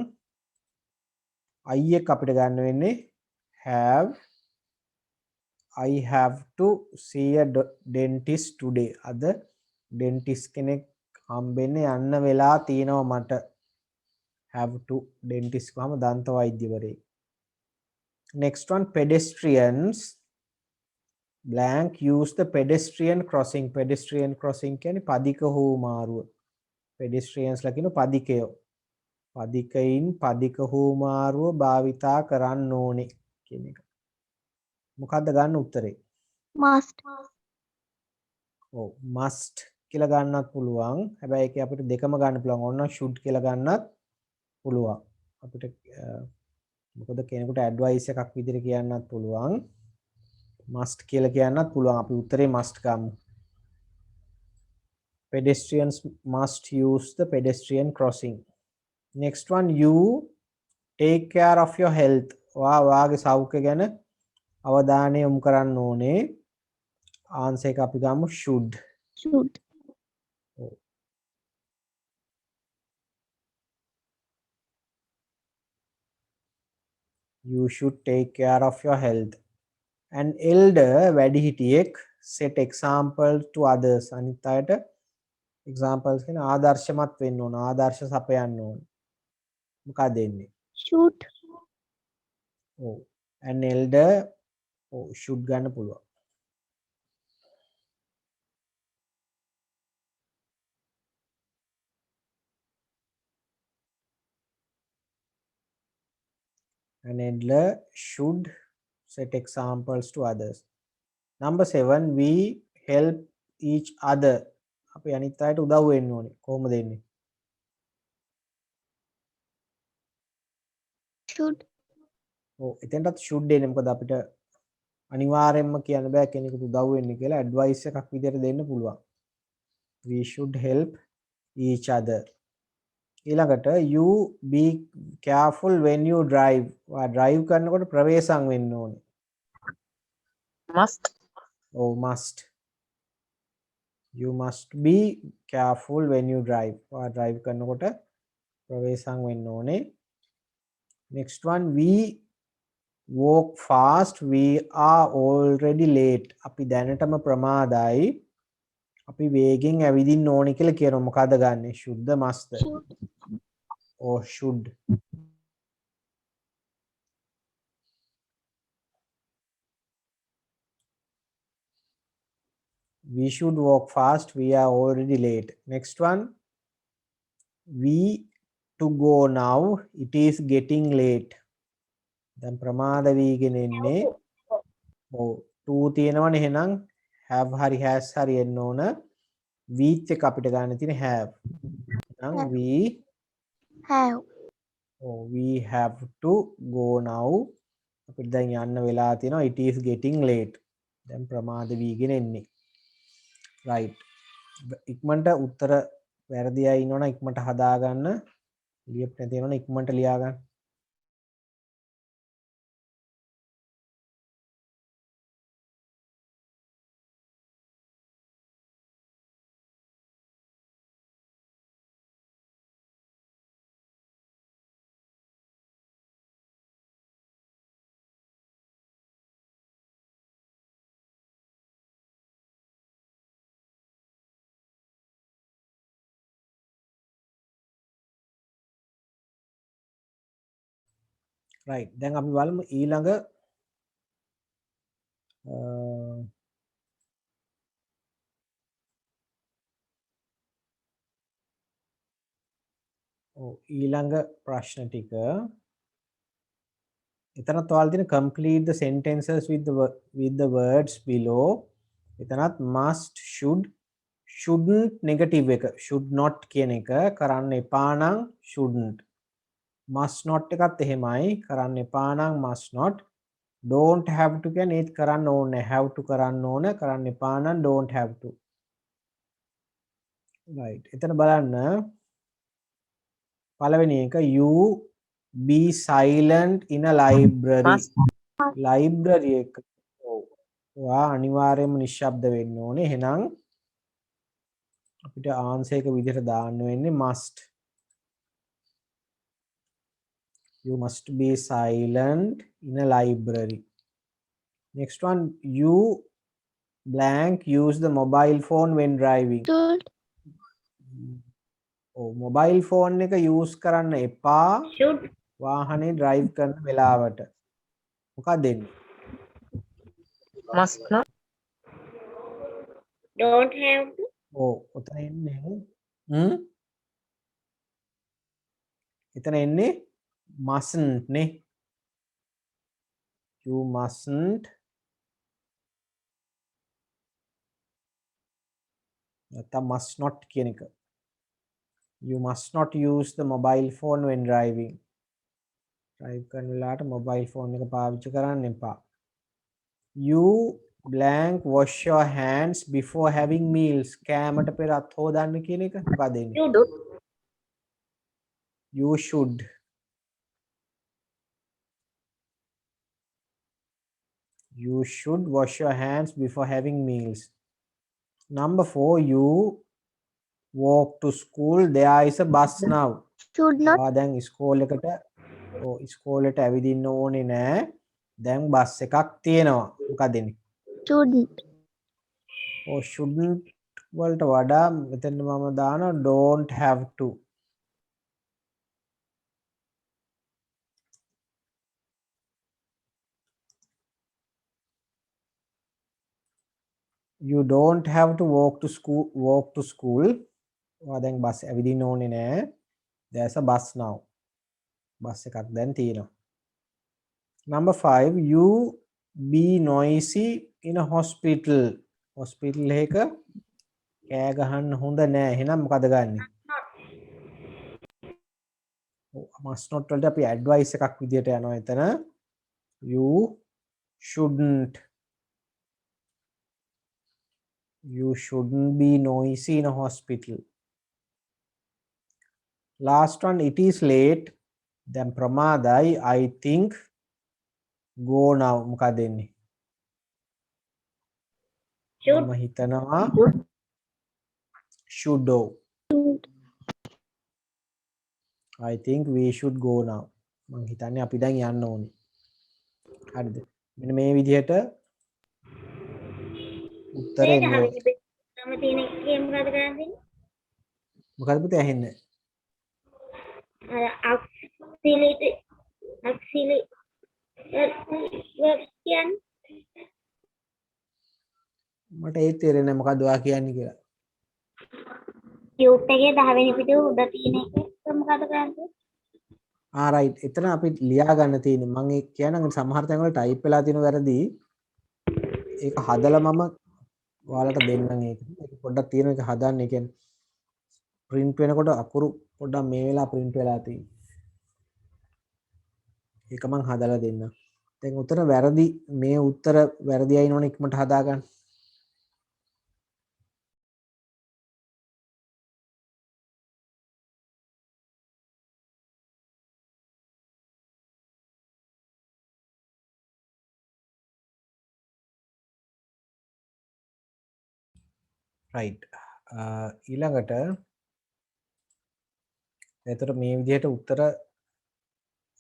S1: I එක අපිට ගන්න වෙන්නේ have. I have to see a dentist today. අද dentist කෙනෙක් හම්බෙන්න යන්න වෙලා තියෙනවා මට. have to dentist ගාම දන්ත වෛද්‍යවරයෙක්. next one pedestrians blank use the pedestrian crossing. pedestrian crossing කියන්නේ පදික හෝ මාරුව. pedestrians ලා කියන පදිකයෝ. පදිකයින් පදික හෝ මාරුව භාවිතා කරන්න ඕනේ කියන එක. මොකද්ද ගන්න උත්තරේ?
S3: must
S1: ඔව් must කියලා ගන්නත් පුළුවන්. හැබැයි ඒකේ අපිට දෙකම ගන්න පුළුවන්. ඕන should කියලා ගන්නත් පුළුවන්. අපිට මොකද කෙනෙකුට ඇඩ්වයිස් එකක් විදිහට කියන්නත් පුළුවන්. must කියලා කියන්නත් පුළුවන්. අපි උත්තරේ must ගමු. pedestrians must use the pedestrian crossing. next one you take care of your health. වාගේ සෞඛ්‍ය ගැන අවධානය යොමු කරන්න ඕනේ. ආන්සර් එක අපි ගමු should. you should take care of your health. an elder වැඩිහිටියෙක් set example to others. අනිත් අයට examples කියන ආදර්ශමත් වෙන්න ඕන. ආදර්ශ සපයන්න ඕන. මොකක්ද දෙන්නේ?
S3: should
S1: ඔව් an elder should ගන්න පුළුවන්. an elder should set examples to others. number 7 we help each other. අපි අනිත් අයට උදව් වෙන්න ඕනේ. කොහොමද දෙන්නේ?
S3: should
S1: ඔව් එතෙන්ටත් should එන්නේ මොකද අපිට අනිවාර්යයෙන්ම කියන්න බෑ කෙනෙකුට උදව් වෙන්න කියලා ඇඩ්වයිස් එකක් විදියට දෙන්න පුළුවන්. We should help each other. ඊළඟට you be careful when you drive. drive කරනකොට ප්‍රවේශම් වෙන්න ඕනේ.
S2: must
S1: ඔව් must. You must be careful when you drive. drive කරනකොට ප්‍රවේශම් වෙන්න ඕනේ. Next one, we walk fast. We are already late. අපි දැනටම ප්‍රමාදයි. අපි වේගෙන් ඇවිදින්න ඕනේ කියලා කියනවා. මොකද ගන්නෙ? should must or should. We should walk fast. We are already late. Next one, we to go now. It is getting late. දැන් ප්‍රමාද වීගෙන එන්නේ. ඔව් to තියෙනවනේ එහෙනම් have හරි has හරි එන්න ඕන. with එක අපිට ගන්න තියෙන have. එහෙනම් we
S3: have
S1: we have to go now. අපිට දැන් යන්න වෙලා තියෙනවා. It is getting late. දැන් ප්‍රමාද වීගෙන එන්නේ. right. ඉක්මනට උත්තර වැරදි අය ඉන්නවනම් ඉක්මනට හදාගන්න. ලියප් නැති වෙනවනම් ඉක්මනට ලියා ගන්න. right. දැන් අපි බලමු ඊළඟ ඊළඟ ප්‍රශ්න ටික එතනත් ඔයාලා තියෙන complete the sentences with the words below. එතනත් must, should, shouldn't negative එක should not කියන එක කරන්න එපා නම් shouldn't. must not එකත් එහෙමයි කරන්න එපා නම් must not. don't have to කියන්නේ ඒත් කරන්න ඕනේ have to කරන්න ඕන කරන්න එපා නම් don't have to. right. එතන බලන්න පළවෙනි එක you be silent in a library.
S2: must
S1: library එක ඔයා අනිවාර්යයෙන්ම නිශ්ශබ්ද වෙන්න ඕනේ. එහෙනම් අපිට ආන්සර් එක විදිහට දාන්න වෙන්නේ must. You must be silent in a library. Next one, you blank use the mobile phone when driving.
S3: should
S1: mobile phone එක use කරන්න එපා
S4: should
S1: වාහනේ drive කරන වෙලාවට. මොකක්ද දෙන්නේ?
S2: must not
S4: don't have to
S1: ඔතන එන්නේ එතන එන්නේ mustn't නේ. You mustn't නැත්නම් must not කියන එක. You must not use the mobile phone when driving. drive කරන වෙලාවට mobile phone එක පාවිච්චි කරන්න එපා. You blank wash your hands before having meals. කෑමට පෙර අත් හොදන්න කියන එක මොකක්ද එන්නේ?
S4: should
S1: You should. You should wash your hands before having meals. Number 4, you walk to school. There is a bus now.
S3: should not
S1: දැන් ඉස්කෝලේට ඇවිදින්න ඕනේ නෑ. දැන් බස් එකක් තියෙනවා. මොකක්ද එන්නේ?
S3: shouldn't
S1: shouldn't වලට වඩා මෙතන මම දානවා don't have to. You don't have to walk to school. දැන් බස් ඇවිදින්න ඕනේ නෑ. There's a bus now. Bus එකක් දැන් තියෙනවා. Number 5, you be noisy in a hospital. hospital එකක කෑ ගහන්න හොඳ නෑ. එහෙනම් මොකද ගන්නෙ? must not වලට අපි advice එකක් විදියට යනවා එතන. You shouldn't. You shouldn't be noisy in a hospital. Last one, it is late. Then pramadai, I think. Go now. මොකක්ද දෙන්නේ?
S4: Should.
S1: මම හිතනවා should. I think we should go now. මම හිතන්නේ අපි දැන් යන්න ඕනේ. හරිද? මෙන්න මේ විදිහට උත්තරේ එන්න ඕනේ.
S4: තම තියෙන එකේ මොකද කරන්නේ?
S1: මොකද පුතේ ඇහෙන්නේ?
S4: අක්සිලි කියන්නේ
S1: මට ඒත් තේරෙන්නේ නැහැ මොකද්ද ඔයා කියන්නේ කියලා.
S4: ටියුබ් එකේ 10 වෙනි පිටුව උඩ තියෙන එක මොකද කරන්නේ?
S1: රයිට්. එතන අපි ලියා ගන්න තියෙන්නේ. මම ඒ කියනනම් සමහර තැන්වල ටයිප් වෙලා තියෙන වැරදි. ඒක හදලා මම ඔයාලට දෙන්නම් ඒක. ඒක පොඩ්ඩක් තියෙන එක හදන්න. ඒ කියන්නේ print වෙනකොට අකුරු පොඩ්ඩක් මේ වෙලාව print වෙලා තියෙන්නේ. ඒක මම හදලා දෙන්නම්. දැන් උතන වැරදි මේ උත්තර වැරදි අයිනෝනේ ඉක්මනට හදාගන්න. right ඊළඟට එතකොට මේ විදිහට උත්තර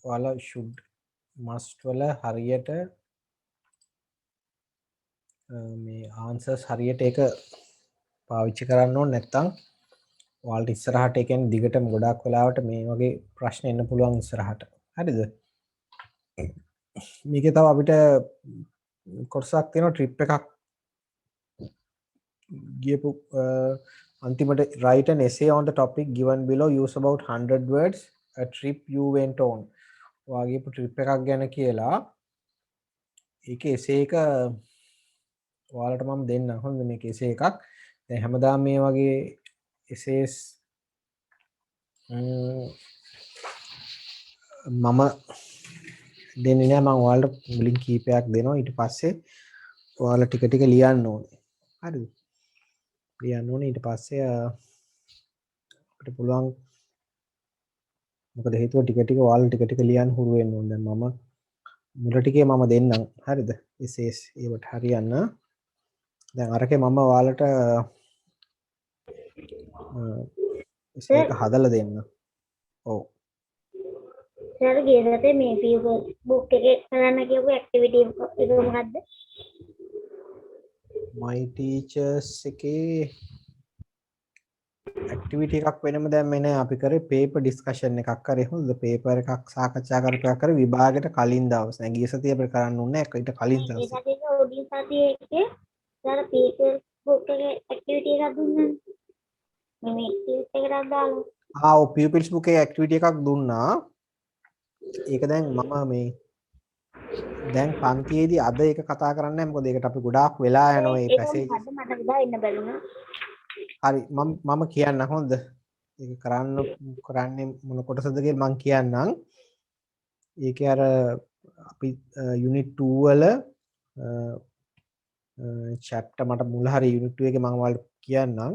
S1: ඔයාලා should must වල හරියට මේ answers හරියට ඒක පාවිච්චි කරන්න ඕනේ නැත්නම් ඔයාලට ඉස්සරහට ඒ කියන්නේ දිගටම ගොඩාක් වෙලාවට මේ වගේ ප්‍රශ්න එන්න පුළුවන් ඉස්සරහට. හරිද? මේකේ තව අපිට කොටසක් තියෙනවා ට්‍රිප් එකක් ගියපු අන්තිමට write an essay on the topic given below, use about 100 words, a trip you went on. ඔයාගේ ට්‍රිප් එකක් ගැන කියලා ඒකේ essay එක ඔයාලට මම දෙන්නම්. හොඳද? මේක essay එකක්. දැන් හැමදාම මේ වගේ essays මම දෙන්නේ නැහැ. මම ඔයාලට මුලින් කීපයක් දෙනවා. ඊට පස්සේ ඔයාලා ටික ටික ලියන්න ඕනේ. හරිද? ලියන්න ඕනේ. ඊට පස්සේ අපිට පුළුවන් මොකද හේතුව ටික ටික ඔයාලා ටික ටික ලියන්න හුරු වෙන්න ඕනේ. දැන් මම මුල ටිකේ මම දෙන්නම්. හරිද? essays ඒවට හරියන්න. දැන් අරකේ මම ඔයාලට essay එක හදලා දෙන්න. ඔව්.
S4: සර් ගිය සතියේ මේ Facebook එකේ කරන්න කියපු ඇක්ටිවිටි එක මොකද්ද?
S1: my teachers එකේ ඇක්ටිවිටි එකක් වෙනම දැන් මේ නෑ. අපි කරේ පේපර් ඩිස්කෂන් එකක් කරේ. හොඳද? පේපර් එකක් සාකච්ඡා කරපු එකක් කරේ විභාගෙට කලින් දවස්. නෑ ගිය සතියේ අපිට කරන්න උන්නේ නැහැ. ඊට කලින්
S4: ඒ
S1: දවසේ.
S4: සතියේ ඔඩි සතියේ එකේ සර් Facebook එකේ ඇක්ටිවිටි එකක් දුන්නා. මේ ටියුබ් එකට දාලා
S1: ඔව් pupils book එකේ ඇක්ටිවිටි එකක් දුන්නා. ඒක දැන් මම මේ දැන් පන්තියේදී අද ඒක කතා කරන්නේ නැහැ. මොකද ඒකට අපි ගොඩාක් වෙලා යනවා මේ පැසේජ්.
S4: මොකද්ද මට උදා ඉන්න බැලුණා.
S1: හරි මම කියන්න හොඳ. ඒක කරන්නේ මොන කොටසද කියලා මම කියන්නම්. ඒකේ අර අපි යුනිට් 2 වල chapter මට මුල හරි යුනිට් 2 එකේ මම ඔයාලට කියන්නම්.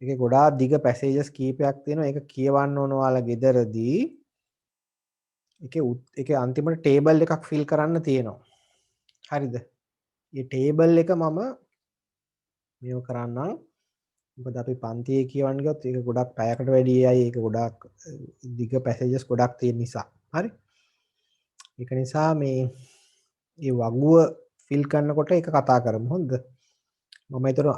S1: ඒකේ ගොඩාක් දිග පැසේජස් කීපයක් තියෙනවා. ඒක කියවන්න ඕන ඔයාලා ගෙදරදී. ඒකේ අන්තිමට ටේබල් එකක් ෆිල් කරන්න තියෙනවා. හරිද? මේ ටේබල් එක මම මේව කරන්නම්. මොකද අපි පන්තියේ කියවන්න ගියොත් ඒක ගොඩක් පැයකට වැඩි අය ඒක ගොඩක් දිග පැසේජස් ගොඩක් තියෙන නිසා. හරි? ඒක නිසා මේ වගුව ෆිල් කරනකොට ඒක කතා කරමු. හොඳද? මම හිතන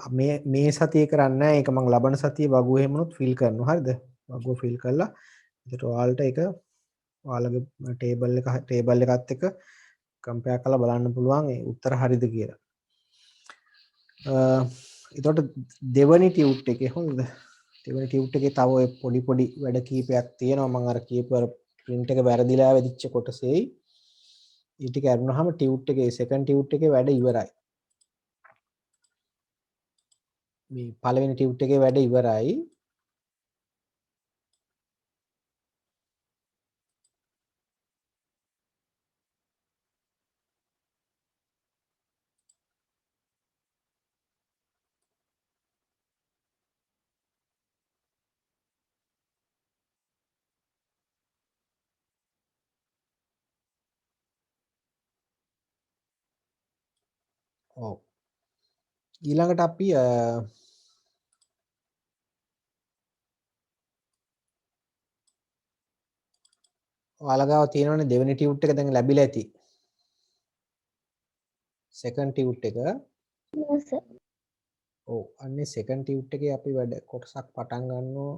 S1: මේ සතියේ කරන්නේ නැහැ. ඒක මම ලබන සතියේ වගුව එහෙමනොත් ෆිල් කරනවා. හරිද? වගුව ෆිල් කරලා ඒකට ඔයාලට ඒක ඔයාලගේ ටේබල් එකත් එක්ක කම්පෙයාර් කරලා බලන්න පුළුවන් ඒ උත්තර හරිද කියලා. එතකොට දෙවනි ටියුට් එකේ හොඳද? දෙවනි ටියුට් එකේ තව ඔය පොඩි වැඩ කීපයක් තියෙනවා. මම අර කියපු අර print එක වැරදිලා වෙදිච්ච කොටසෙයි ඊට කරුණාම ටියුට් එකේ සෙකන්ඩ් ටියුට් එකේ වැඩ ඉවරයි. මේ පළවෙනි ටියුට් එකේ වැඩ ඉවරයි. ඔව් ඊළඟට අපි ඔයාලා ගාව තියෙනවනේ දෙවෙනි ටියුට් එක දැන් ලැබිලා ඇති. සෙකන්ඩ් ටියුට් එක.
S3: Yes, sir.
S1: ඔව් අන්නේ සෙකන්ඩ් ටියුට් එකේ අපි වැඩ කොටසක් පටන් ගන්නවා.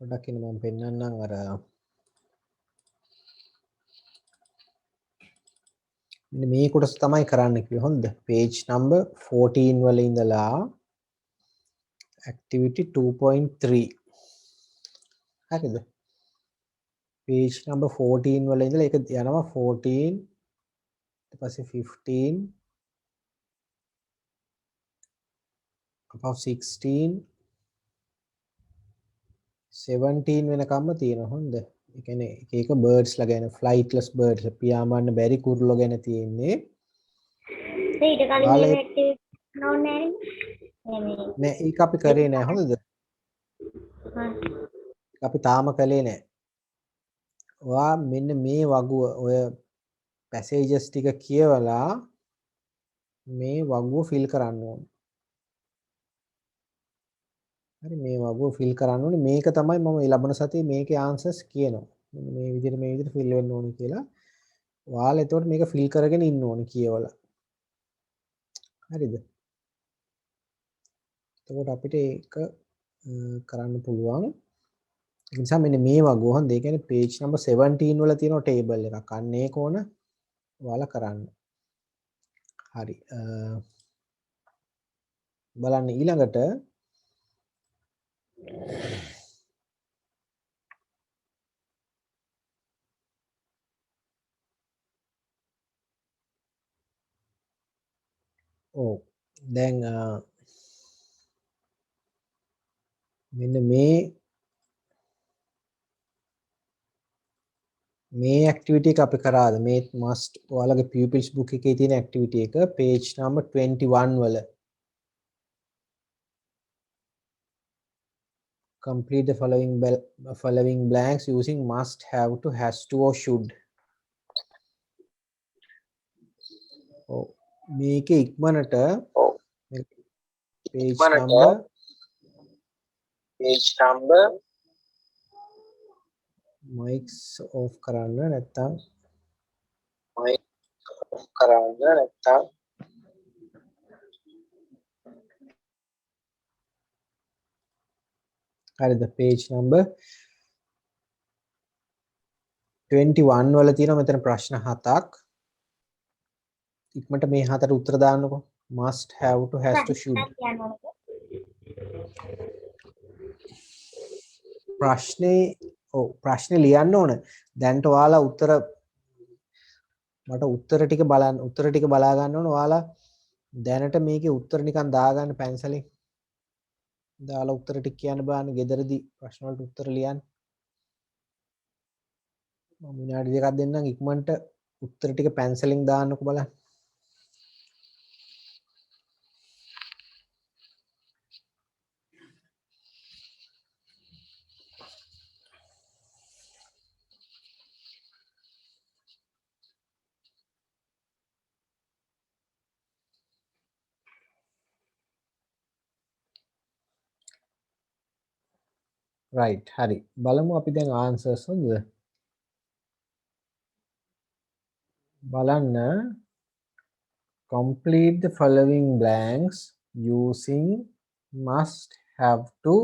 S1: පොඩ්ඩක් ඉන්න මම පෙන්නන්නම් අර මෙන්න මේ කොටස තමයි කරන්න කිව්වේ හොඳද? page number 14 වල ඉඳලා activity 2.3 හරිද? page number 14 වල ඉඳලා ඒක යනවා 14 ඊට පස්සේ 15 about 16 17 වෙනකම්ම තියෙනවා හොඳද? ඒ කියන්නේ එක එක බර්ඩ්ස් ලා ගැන flightless birds පියාඹන්න බැරි කුරුල්ලෝ ගැන තියෙන්නේ.
S4: ඊට කලින්
S1: ඔයාලා
S4: මේ ඇක්ටිවිටි නෝන්නේ නෑනේ.
S1: නෑ ඒක අපි කරේ නෑ හොඳද? අපි තාම කළේ නෑ. ඔයා මෙන්න මේ වගුව ඔය පැසේජස් ටික කියවලා මේ වගුව ෆිල් කරන්න ඕනේ. හරි මේ වගුව ෆිල් කරන්න ඕනේ. මේක තමයි මම ලබන සතියේ මේකේ ආන්සර්ස් කියනවා. මෙන්න මේ විදිහට ෆිල් වෙන්න ඕනේ කියලා. ඔයාලා එතකොට මේක ෆිල් කරගෙන ඉන්න ඕනේ කියවලා. හරිද? එතකොට අපිට ඒක කරන්න පුළුවන්. ඒ නිසා මෙන්න මේ වගුව හොඳ. ඒ කියන්නේ page number 17 වල තියෙන ටේබල් එකක්. අන්න ඒක ඕන ඔයාලා කරන්න. හරි. බලන්න ඊළඟට ඔව් දැන් මෙන්න මේ ඇක්ටිවිටි එක අපි කරාද මේ must ඔයාලගේ pupils book එකේ තියෙන ඇක්ටිවිටි එක page number 21 වල complete the following blanks using must have to has to or should. ඔව් මේකේ ඉක්මනට page number mics off කරන්න නැත්තම් හරිද page number 21 වල තියෙනවා මෙතන ප්‍රශ්න 7ක් ඉක්මනට මේ හතට උත්තර දාන්නකෝ must have to has to should ප්‍රශ්නේ ලියන්න ඕන දැන්ට ඔයාලා මට උත්තර ටික බලා ගන්න ඕන ඔයාලා දැනට මේකේ උත්තර නිකන් දාගන්න පැන්සලෙන් දාලා උත්තර ටික කියන්න බලන්න ගෙදරදී ප්‍රශ්න වලට උත්තර ලියන්න මම විනාඩි දෙකක් දෙන්නම් ඉක්මනට උත්තර ටික පැන්සලෙන් දාන්නකෝ බලන්න right hari බලමු අපි දැන් answers හොඳද බලන්න complete the following blanks using must have to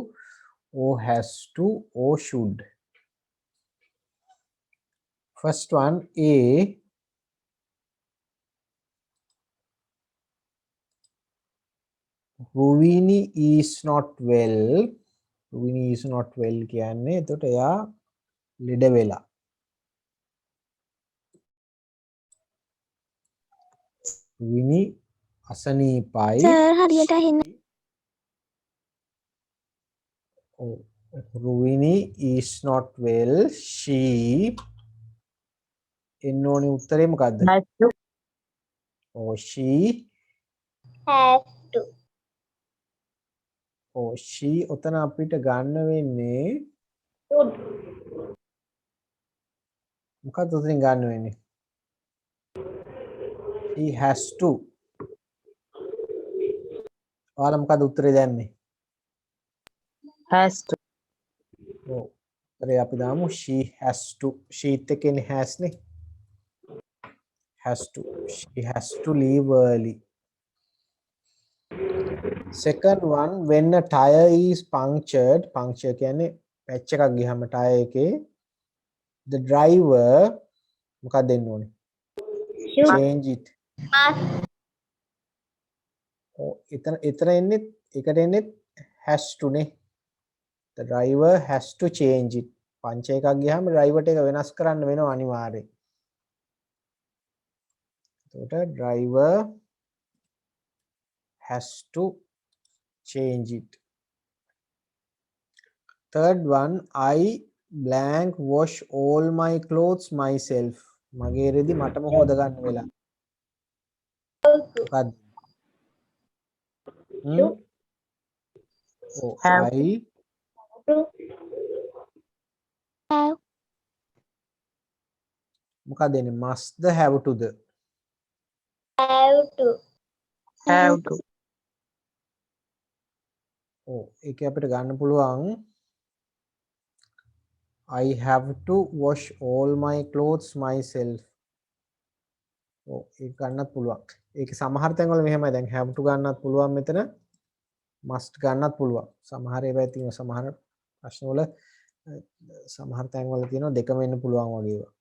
S1: or has to or should first one A Ruvini is not well Ruvini is not well කියන්නේ එතකොට එයා ලෙඩ වෙලා Ruvini අසනීපයි
S3: Sir, හරියට ඇහෙන්නේ
S1: oh, Ruvini is not well she එන්න ඕනේ උත්තරේ මොකද්ද
S2: has
S1: oh she
S4: has to
S1: oh she ඔතන අපිට ගන්න වෙන්නේ
S4: should
S1: මොකක්ද උතනින් ගන්න වෙන්නේ? He has to. ඔයාලා මොකද උත්තරේ දැම්මේ?
S2: has to.
S1: ඔව්. උත්තරේ අපි දාමු she has to. she එකේ ඉන්නේ has නේ. has to. She has to leave early. Second one, when a tire is punctured, puncture කියන්නේ patch එකක් ගියාම tire එකේ the driver මොකක්ද දෙන්න ඕනේ?
S4: should
S1: change it.
S4: must
S1: එතන එන්නේ එකට එන්නේ has to නේ. The driver has to change it. පංච එකක් ගියාම driver එක වෙනස් කරන්න වෙනවා අනිවාර්යෙන්. එතකොට driver has to change it. Third one, I blank wash all my clothes myself. මගේ රෙදි මටම හොද ගන්න වෙලා. මොකක්ද? Oh,
S2: Have
S1: I
S4: to
S3: have
S1: මොකක්ද එන්නේ? must the have to the.
S4: have to
S2: have to.
S1: Oh, ඒක අපිට ගන්න පුළුවන් I have to wash all my clothes myself. Oh, ඒක ගන්නත් පුළුවන්. ඒක සමහර තැන්වල මෙහෙමයි දැන් have to ගන්නත් පුළුවන් මෙතන must ගන්නත් පුළුවන්. සමහර ඒවා තියෙනවා සමහර ප්‍රශ්නවල සමහර තැන්වල තියෙනවා දෙකම වෙන්න පුළුවන් වගේ ඒවා.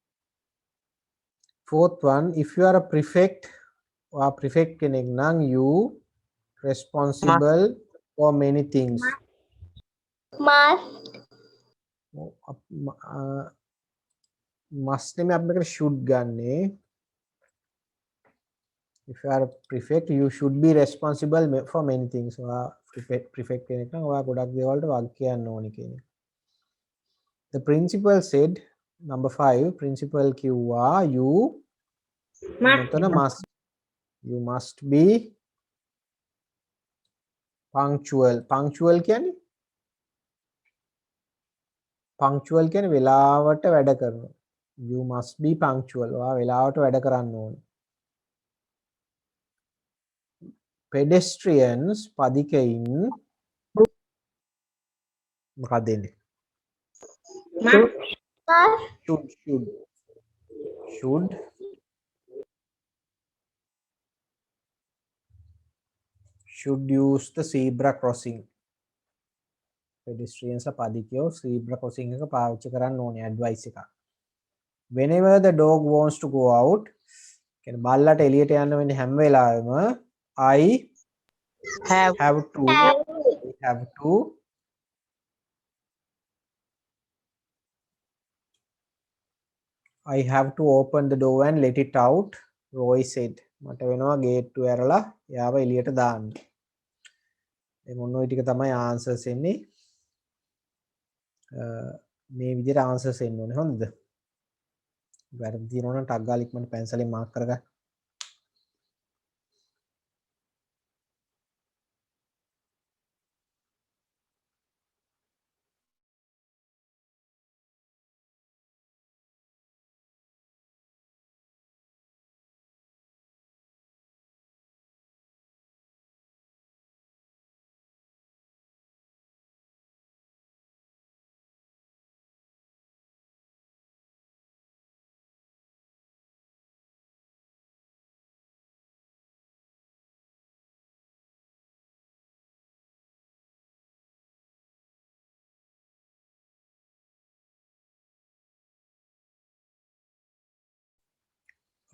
S1: Fourth one, if you are a prefect or prefect කෙනෙක් නම් you responsible for many things.
S4: must
S1: must නෙමෙයි අපි මේකට should ගන්නේ. If you are a prefect, you should be responsible for many things. ඔයා prefect කෙනෙක් නම් ඔයා ගොඩක් දේවල් වලට වග කියන්න ඕනේ කියන එක. The principal said, number 5, principal කිව්වා you
S4: must
S1: you must be punctual. punctual කියන්නේ වෙලාවට වැඩ කරනවා. You must be punctual. ඔයා වෙලාවට වැඩ කරන්න ඕනේ. Pedestrians පදිකයින් මොකක්ද දෙන්නේ? should use the zebra crossing. pedestrians පදිකයෝ zebra crossing එක පාවිච්චි කරන්න ඕනේ advice එක. Whenever the dog wants to go out, කියන්නේ බල්ලට එළියට යන්න වෙන්නේ හැම වෙලාවෙම I
S2: have
S1: have to I have to open the door and let it out, Roy said. මට වෙනවා ගේට්ටුව ඇරලා යාව එළියට දාන්න. මේ මොන ওই ටික තමයි ආන්සර්ස් එන්නේ. මේ විදිහට ආන්සර්ස් එන්න ඕනේ හොඳද? වැරදි තියෙනවා නම් ටග් ගාලා ඉක්මනට පැන්සලෙන් මාක් කරගන්න.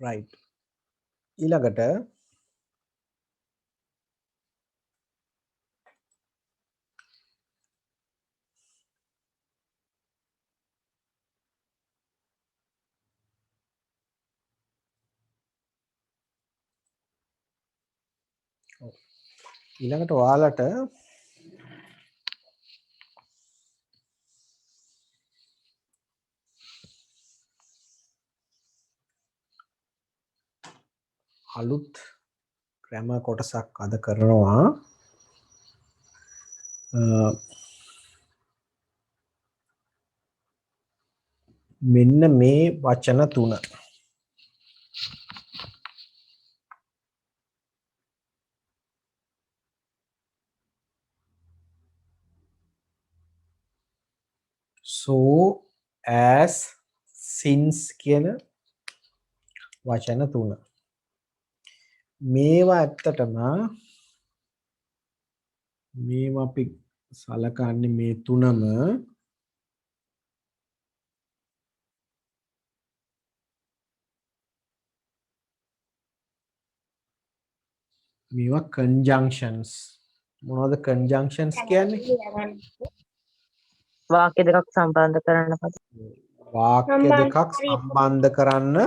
S1: right. ඊළඟට ඔයාලට අලුත් ග්‍රැමර් කොටසක් අද කරනවා. මෙන්න මේ වචන තුන. so as since කියන වචන තුන. මේවා ඇත්තටම මේවා අපි සලකන්නේ මේ තුනම මේවා conjunctions. මොනවද conjunctions කියන්නේ?
S2: වාක්‍ය දෙකක් සම්බන්ධ කරන පද.
S1: වාක්‍ය දෙකක් සම්බන්ධ කරන්න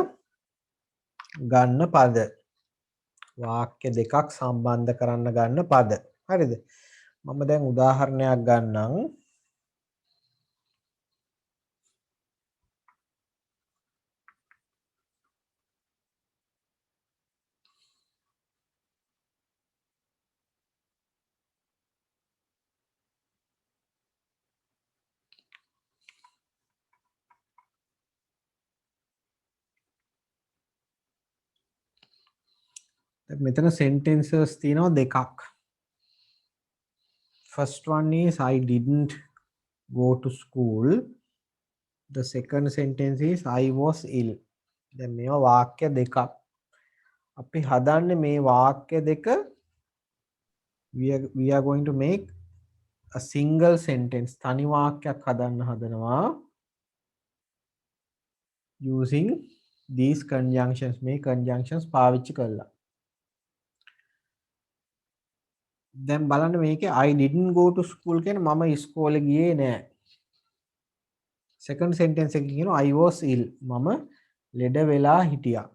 S1: ගන්න පද. වාක්‍ය දෙකක් සම්බන්ධ කරන්න ගන්න පද. හරිද? මම දැන් උදාහරණයක් ගන්නම්. මෙතන sentences තියෙනවා දෙකක්. First one is I didn't go to school. The second sentence is I was ill. දැන් මේවා වාක්‍ය දෙකක්. අපි හදන්නේ මේ වාක්‍ය දෙක we are going to make a single sentence. තනි වාක්‍යයක් හදන්න හදනවා using these conjunctions. මේ conjunctions පාවිච්චි කරලා. දැන් බලන්න මේකේ I didn't go to school කියන්නේ මම ඉස්කෝලේ ගියේ නෑ. second sentence එකේ කියනවා I was ill. මම ලෙඩ වෙලා හිටියා.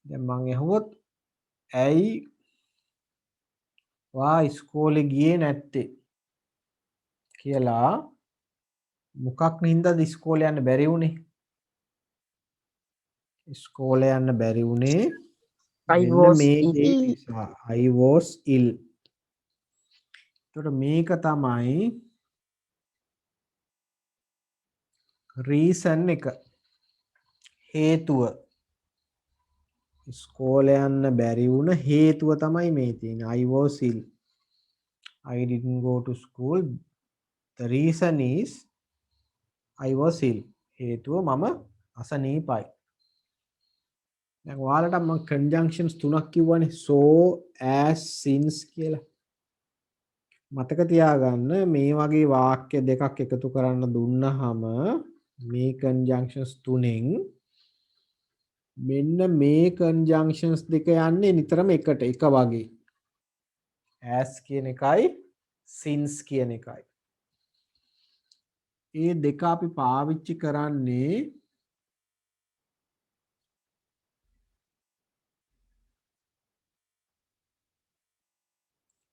S1: දැන් මං ඇහුවොත් ඇයි වා ඉස්කෝලේ ගියේ නැත්තේ කියලා මොකක් නින්දාද ඉස්කෝලේ යන්න බැරි වුනේ? ඉස්කෝලේ යන්න බැරි වුනේ
S2: I was
S1: මේ
S2: ill.
S1: දේ නිසා. I was ill. එතකොට මේක තමයි reason එක. හේතුව. ඉස්කෝලේ යන්න බැරි වුණ හේතුව තමයි මේ තියෙන්නේ. I was ill. I didn't go to school. The reason is I was ill. හේතුව මම අසනීපයි. දැන් ඔයාලට මම conjunctions තුනක් කිව්වනේ. so as since කියලා. මතක තියාගන්න මේ වගේ වාක්‍ය දෙකක් එකතු කරන්න දුන්නාම මේ conjunctions තුනෙන් මෙන්න මේ conjunctions දෙක යන්නේ නිතරම එකට එක වගේ. as කියන එකයි since කියන එකයි. ඒ දෙක අපි පාවිච්චි කරන්නේ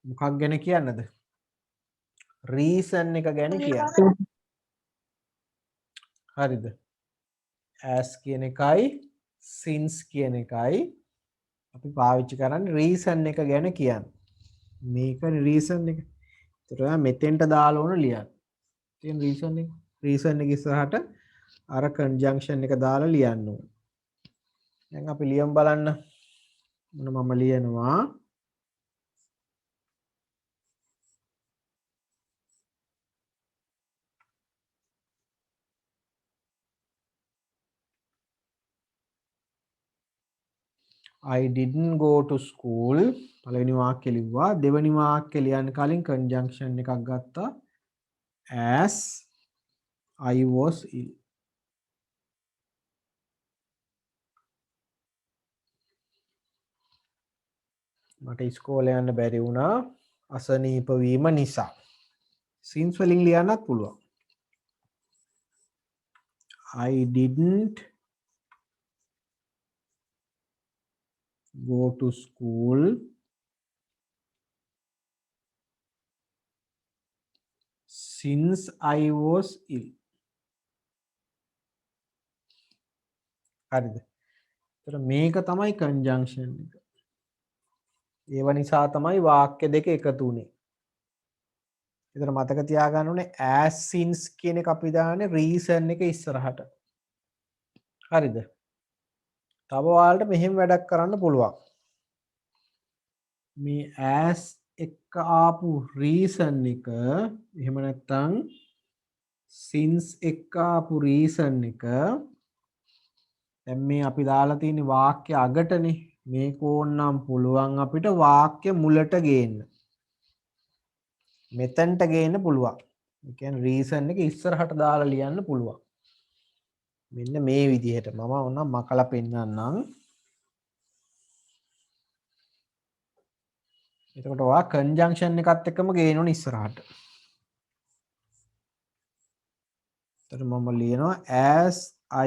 S1: මොකක් ගැන කියන්නද? reason එක ගැන කියන්න. හරිද? as කියන එකයි since කියන එකයි අපි පාවිච්චි කරන්නේ reason එක ගැන කියන්න. මේකනේ reason එක. ඒතර ඔයා මෙතෙන්ට දාලා ඕන ලියන්න. තියෙන reason එක. reason එක ඉස්සරහට අර conjunction එක දාලා ලියන්න ඕන. දැන් අපි ලියමු බලන්න. මම ලියනවා I didn't go to school. පළවෙනි වාක්‍යය ලිව්වා. දෙවෙනි වාක්‍යය ලියන්න කලින් conjunction එකක් ගත්තා. as I was ill. මට ඉස්කෝලේ යන්න බැරි වුණා අසනීප වීම නිසා. since වලින් ලියන්නත් පුළුවන්. I didn't go to school since I was ill. හරිද? ඒතර මේක තමයි conjunction එක. ඒව නිසා තමයි වාක්‍ය දෙක එකතු වුනේ. එතන මතක තියාගන්න ඕනේ as since කියන එක අපි දාන්නේ reason එක ඉස්සරහට. හරිද? තව ඔයාලට මෙහෙම වැඩක් කරන්න පුළුවන්. මේ as එක්ක ආපු reason එක එහෙම නැත්නම් since එක්ක ආපු reason එක දැන් මේ අපි දාලා තියෙන වාක්‍ය අගටනේ මේක ඕනනම් පුළුවන් අපිට වාක්‍ය මුලට ගේන්න. මෙතනට ගේන්න පුළුවන්. ඒ කියන්නේ reason එක ඉස්සරහට දාලා ලියන්න පුළුවන්. මෙන්න මේ විදිහට මම ඕනම් මකලා පෙන්නන්නම්. එතකොට ඔයා conjunction එකත් එක්කම ගේන්න ඕනේ ඉස්සරහට. එතකොට මම ලියනවා as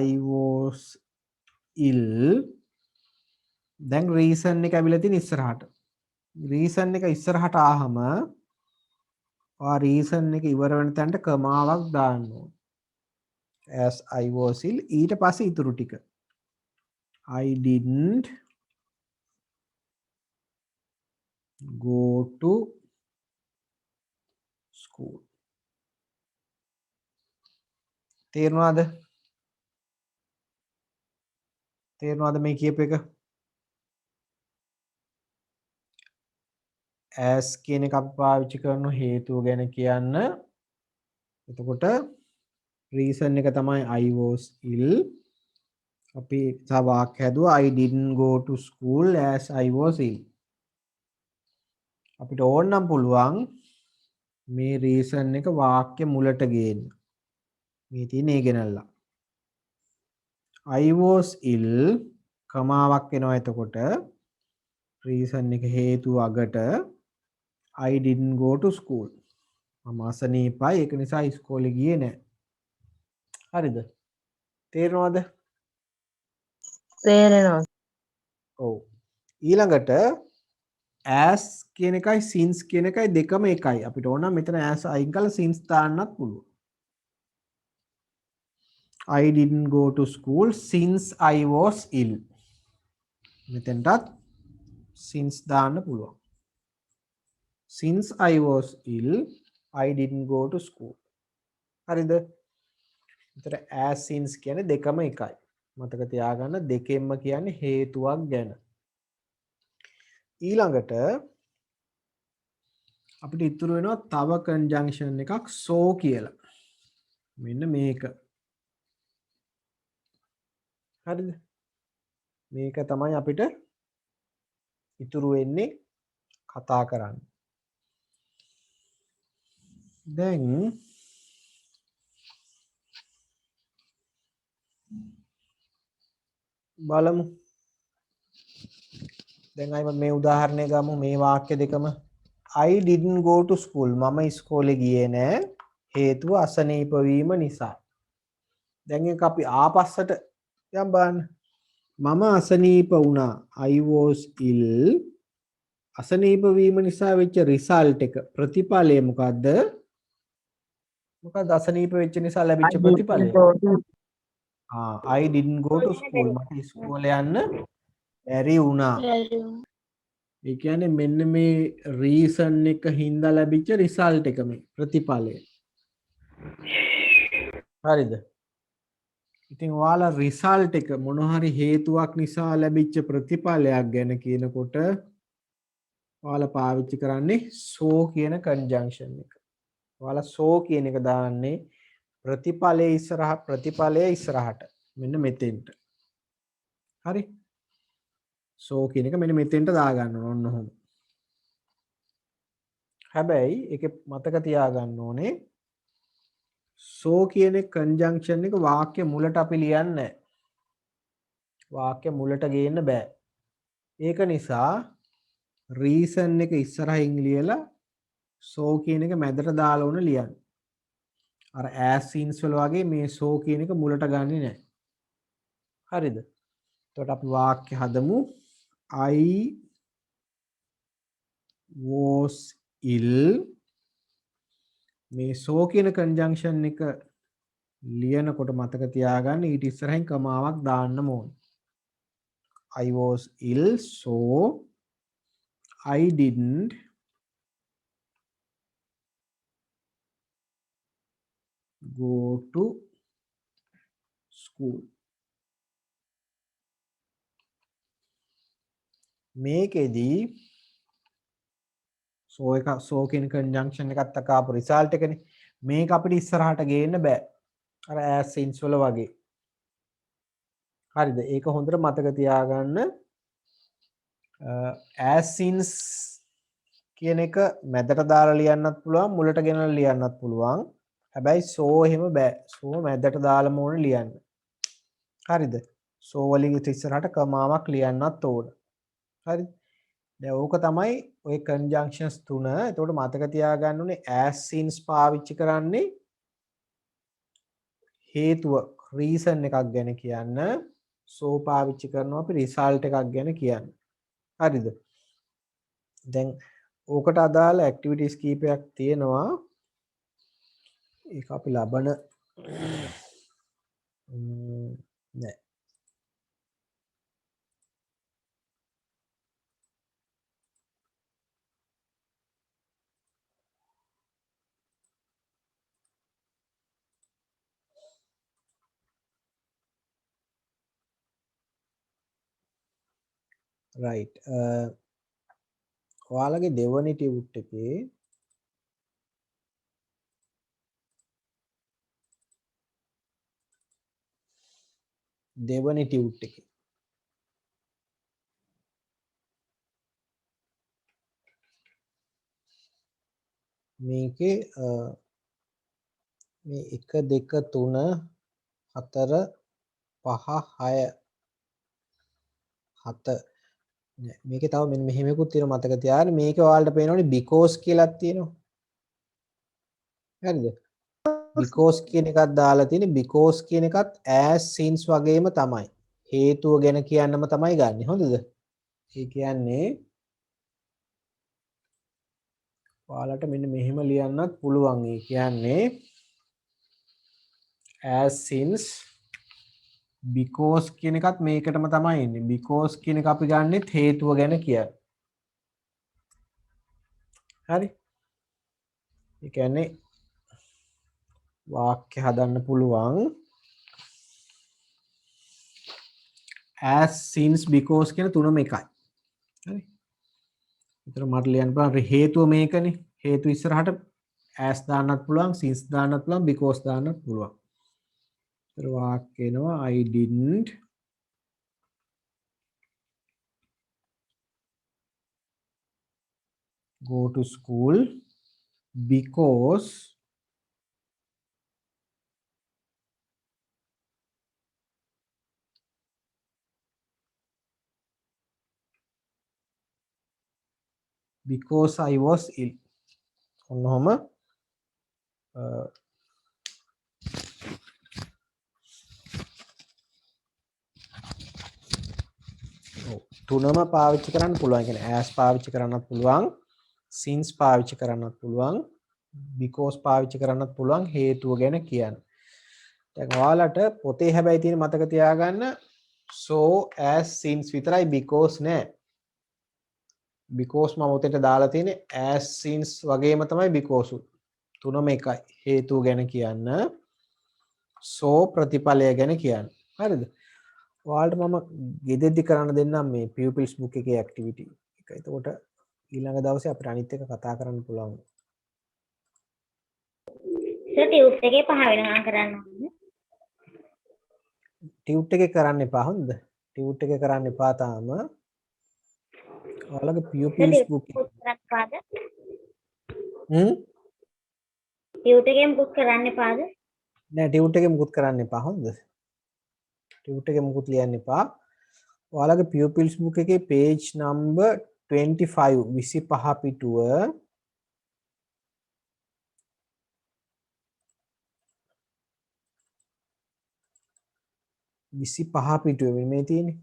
S1: I was ill දැන් reason එක ඇවිල්ලා තියෙන ඉස්සරහට. reason එක ඉස්සරහට ආවම ඔයා reason එක ඉවර වෙන තැනට කමාවක් දාන්න ඕනේ. as I was ill ඊට පස්සේ ඉතුරු ටික I didn't go to school. තේරුණාද? තේරුණාද මේ කියප එක? as කියන එක අපි පාවිච්චි කරන හේතුව ගැන කියන්න. එතකොට reason එක තමයි I was ill. අපි තව වාක්‍ය හැදුවා I didn't go to school as I was ill. අපිට ඕන නම් පුළුවන් මේ reason එක වාක්‍ය මුලට ගේන්න. මේ තියෙන ඒ ගෙනල්ලා. I was ill කමාවක් එනවා එතකොට reason එක හේතුව අගට I didn't go to school. මම අසනීපයි ඒක නිසා ඉස්කෝලේ ගියේ නැහැ. හරිද? තේරෙනවද?
S2: තේරෙනවා.
S1: ඔව්. ඊළඟට as කියන එකයි since කියන එකයි දෙකම එකයි. අපිට ඕන නම් මෙතන as අයින් කරලා since දාන්නත් පුළුවන්. I didn't go to school since I was ill. මෙතෙන්ටත් since දාන්න පුළුවන්. Since I was ill, I didn't go to school. හරිද? එතන as since කියන්නේ දෙකම එකයි. මතක තියාගන්න දෙකෙන්ම කියන්නේ හේතුවක් ගැන. ඊළඟට අපිට ඉතුරු වෙනවා තව conjunction එකක් so කියලා. මෙන්න මේක. හරිද? මේක තමයි අපිට ඉතුරු වෙන්නේ කතා කරන්න. දැන් බලමු. දැන් අයිම මේ උදාහරණය ගමු මේ වාක්‍ය දෙකම I didn't go to school මම ඉස්කෝලේ ගියේ නෑ හේතුව අසනීප වීම නිසා. දැන් එක අපි ආපස්සට යම් බලන්න. මම අසනීප වුණා I was ill අසනීප වීම නිසා වෙච්ච රිසල්ට් එක ප්‍රතිඵලය මොකද්ද? මොකක්ද අසනීප වෙච්ච නිසා ලැබිච්ච ප්‍රතිඵලය? I didn't go to school මට ඉස්කෝලේ යන්න බැරි වුණා. ඒ කියන්නේ මෙන්න මේ රීසන් එක හින්දා ලැබිච්ච රිසල්ට් එක මේ ප්‍රතිඵලය. හරිද? ඉතින් ඔයාලා රිසල්ට් එක මොන හරි හේතුවක් නිසා ලැබිච්ච ප්‍රතිඵලයක් ගැන කියනකොට ඔයාලා පාවිච්චි කරන්නේ so කියන conjunction එක. ඔයාලා so කියන එක දාන්නේ ප්‍රතිඵලයේ ඉස්සරහට මෙන්න මෙතෙන්ට. හරි? so කියන එක මෙන්න මෙතෙන්ට දාගන්න ඕන ඔහොම. හැබැයි ඒක මතක තියාගන්න ඕනේ so කියන conjunction එක වාක්‍ය මුලට අපි ලියන්නේ නැහැ. වාක්‍ය මුලට ගේන්න බෑ. ඒක නිසා reason එක ඉස්සරහින් ලියලා so කියන එක මැදට දාලා ඕන ලියන්න. අර as since වල වගේ මේ so කියන එක මුලට ගන්නෙ නැහැ. හරිද? එතකොට අපි වාක්‍ය හදමු I was ill මේ so කියන conjunction එක ලියනකොට මතක තියාගන්න ඊට ඉස්සරහින් කමාවක් දාන්න ඕන. I was ill so I didn't go to school. මේකෙදී so කියන conjunction එකත් එක්ක ආපු result එකනේ. මේක අපිට ඉස්සරහට ගේන්න බෑ. අර as since වල වගේ. හරිද? ඒක හොඳට මතක තියාගන්න. as since කියන එක මැදට දාලා ලියන්නත් පුළුවන්, මුලට ගෙනල්ලා ලියන්නත් පුළුවන්. හැබැයි so එහෙම බෑ. so මැදට දාලාම ඕනේ ලියන්න. හරිද? so වලින් ඉස්සරහට කමාවක් ලියන්නත් ඕන. හරිද? දැන් ඕක තමයි ඔය conjunctions තුන. එතකොට මතක තියාගන්න ඕනේ as since පාවිච්චි කරන්නේ හේතුව reason එකක් ගැන කියන්න. so පාවිච්චි කරනවා අපි result එකක් ගැන කියන්න. හරිද? දැන් ඕකට අදාළ activities කීපයක් තියෙනවා. ඒක අපි ලබන නෑ. right. ඔයාලගේ දෙවනි ටියුට් එකේ මේකේ මේ 1 2 3 4 5 6 7 මේකේ තව මෙන්න මෙහෙමකුත් තියෙනවා මතක තියාගන්න. මේකේ ඔයාලට පේනවනේ because කියලාත් තියෙනවා. හරිද? because කියන එකක් දාලා තියෙන්නේ. because කියන එකත් as since වගේම තමයි. හේතුව ගැන කියන්නම තමයි ගන්නෙ. හොඳද? ඒ කියන්නේ ඔයාලට මෙන්න මෙහෙම ලියන්නත් පුළුවන්. ඒ කියන්නේ as since because කියන එකත් මේකටම තමයි එන්නේ. because කියන එක අපි ගන්නෙත් හේතුව ගැන කියන්න. හරි? ඒ කියන්නේ වාක්‍ය හදන්න පුළුවන් as since because කියන තුනම එකයි. හරි? විතර මට ලියන්න පුළුවන් හේතුව මේකනේ. හේතු ඉස්සරහට as දාන්නත් පුළුවන්, since දාන්නත් පුළුවන්, because දාන්නත් පුළුවන්. විතර වාක්‍ය එනවා I didn't go to school because I was ill. ඔන්නෝම තුනම පාවිච්චි කරන්න පුළුවන්. කියන්නේ as පාවිච්චි කරන්නත් පුළුවන්, since පාවිච්චි කරන්නත් පුළුවන්, because පාවිච්චි කරන්නත් පුළුවන් හේතුව ගැන කියන්න. දැන් ඔයාලට පොතේ හැබැයි තියෙන මතක තියාගන්න so as since විතරයි because නෑ. because මම උතේට දාලා තියෙන්නේ as since වගේම තමයි because තුනම එකයි. හේතුව ගැන කියන්න, so ප්‍රතිඵලය ගැන කියන්න. හරිද? ඔයාලට මම ගෙදෙද්දි කරන්න දෙන්නම් මේ pupils book එකේ activity එක. එතකොට ඊළඟ දවසේ අපිට අනිත් එක කතා කරන්න පුළුවන්.
S4: සර් ටියුට් එකේ 5 වෙනකම් කරන්න ඕනේ.
S1: ටියුට් එකේ කරන්න එපා. හොඳද? ටියුට් එකේ කරන්න එපා තාම. ඔයාලගේ pupils book එක.
S4: ටියුට් එකේ මුකුත් කරන්න එපාද?
S1: නෑ ටියුට් එකේ මුකුත් කරන්න එපා. හොඳද? ටියුට් එකේ මුකුත් ලියන්න එපා. ඔයාලගේ pupils book එකේ page number 25 25 පිටුව මේ තියෙන්නේ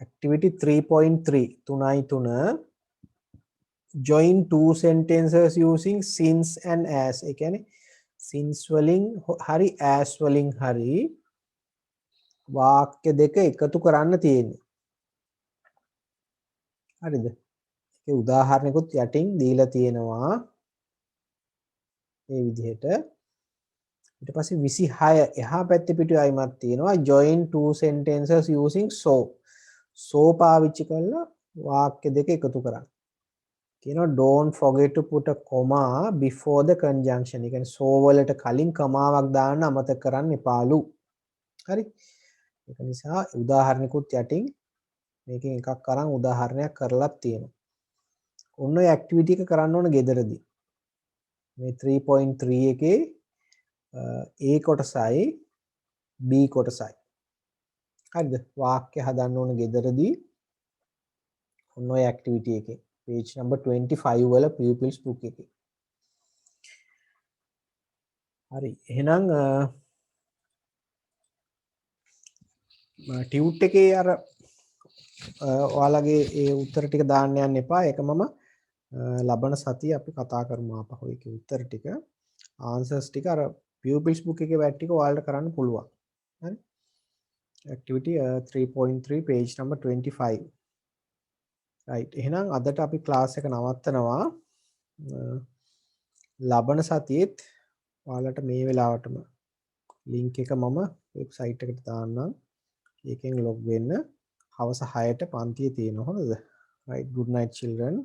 S1: activity 3.3 3.3 join two sentences using since and as. ඒ කියන්නේ since වලින් හරි as වලින් හරි වාක්‍ය දෙක එකතු කරන්න තියෙන්නේ. හරිද? ඒකේ උදාහරණයකුත් යටින් දීලා තියෙනවා. මේ විදිහට ඊට පස්සේ 26 එහා පැත්තේ පිටුවයිමක් තියෙනවා join two sentences using so පාවිච්චි කරලා වාක්‍ය දෙක එකතු කරන්න. කියනවා don't forget to put a comma before the conjunction. ඒ කියන්නේ so වලට කලින් කමාවක් දාන්න අමතක කරන්න එපාලු. හරි. ඒක නිසා උදාහරණිකුත් යටින් මේකෙන් එකක් අරන් උදාහරණයක් කරලා තියෙනවා. ඔන්න ඔය ඇක්ටිවිටි එක කරන්න ඕන ගෙදරදී. මේ 3.3 එකේ A කොටසයි B කොටසයි. හරිද? වාක්‍ය හදන්න ඕන ගෙදරදී ඔන්න ඔය ඇක්ටිවිටි එකේ page number 25 වල pupils book එකේ. හරි. එහෙනම් ටියුට් එකේ අර ඔයාලගේ ඒ උත්තර ටික දාන්න යන්න එපා. ඒක මම ලබන සතිය අපි කතා කරමු ආපහු ඒකේ උත්තර ටික. ආන්සර්ස් ටික අර pupils book එකේ වැට් ටික ඔයාලට කරන්න පුළුවන්. හරි. activity 3.3 page number 25. right. එහෙනම් අදට අපි ක්ලාස් එක නවත්තනවා. ලබන සතියේත් ඔයාලට මේ වෙලාවටම link එක මම වෙබ්සයිට් එකට දාන්නම්. ඒකෙන් log වෙන්න. හවස 6ට පන්තියේ තියෙනවා. හොඳද? right. good night children.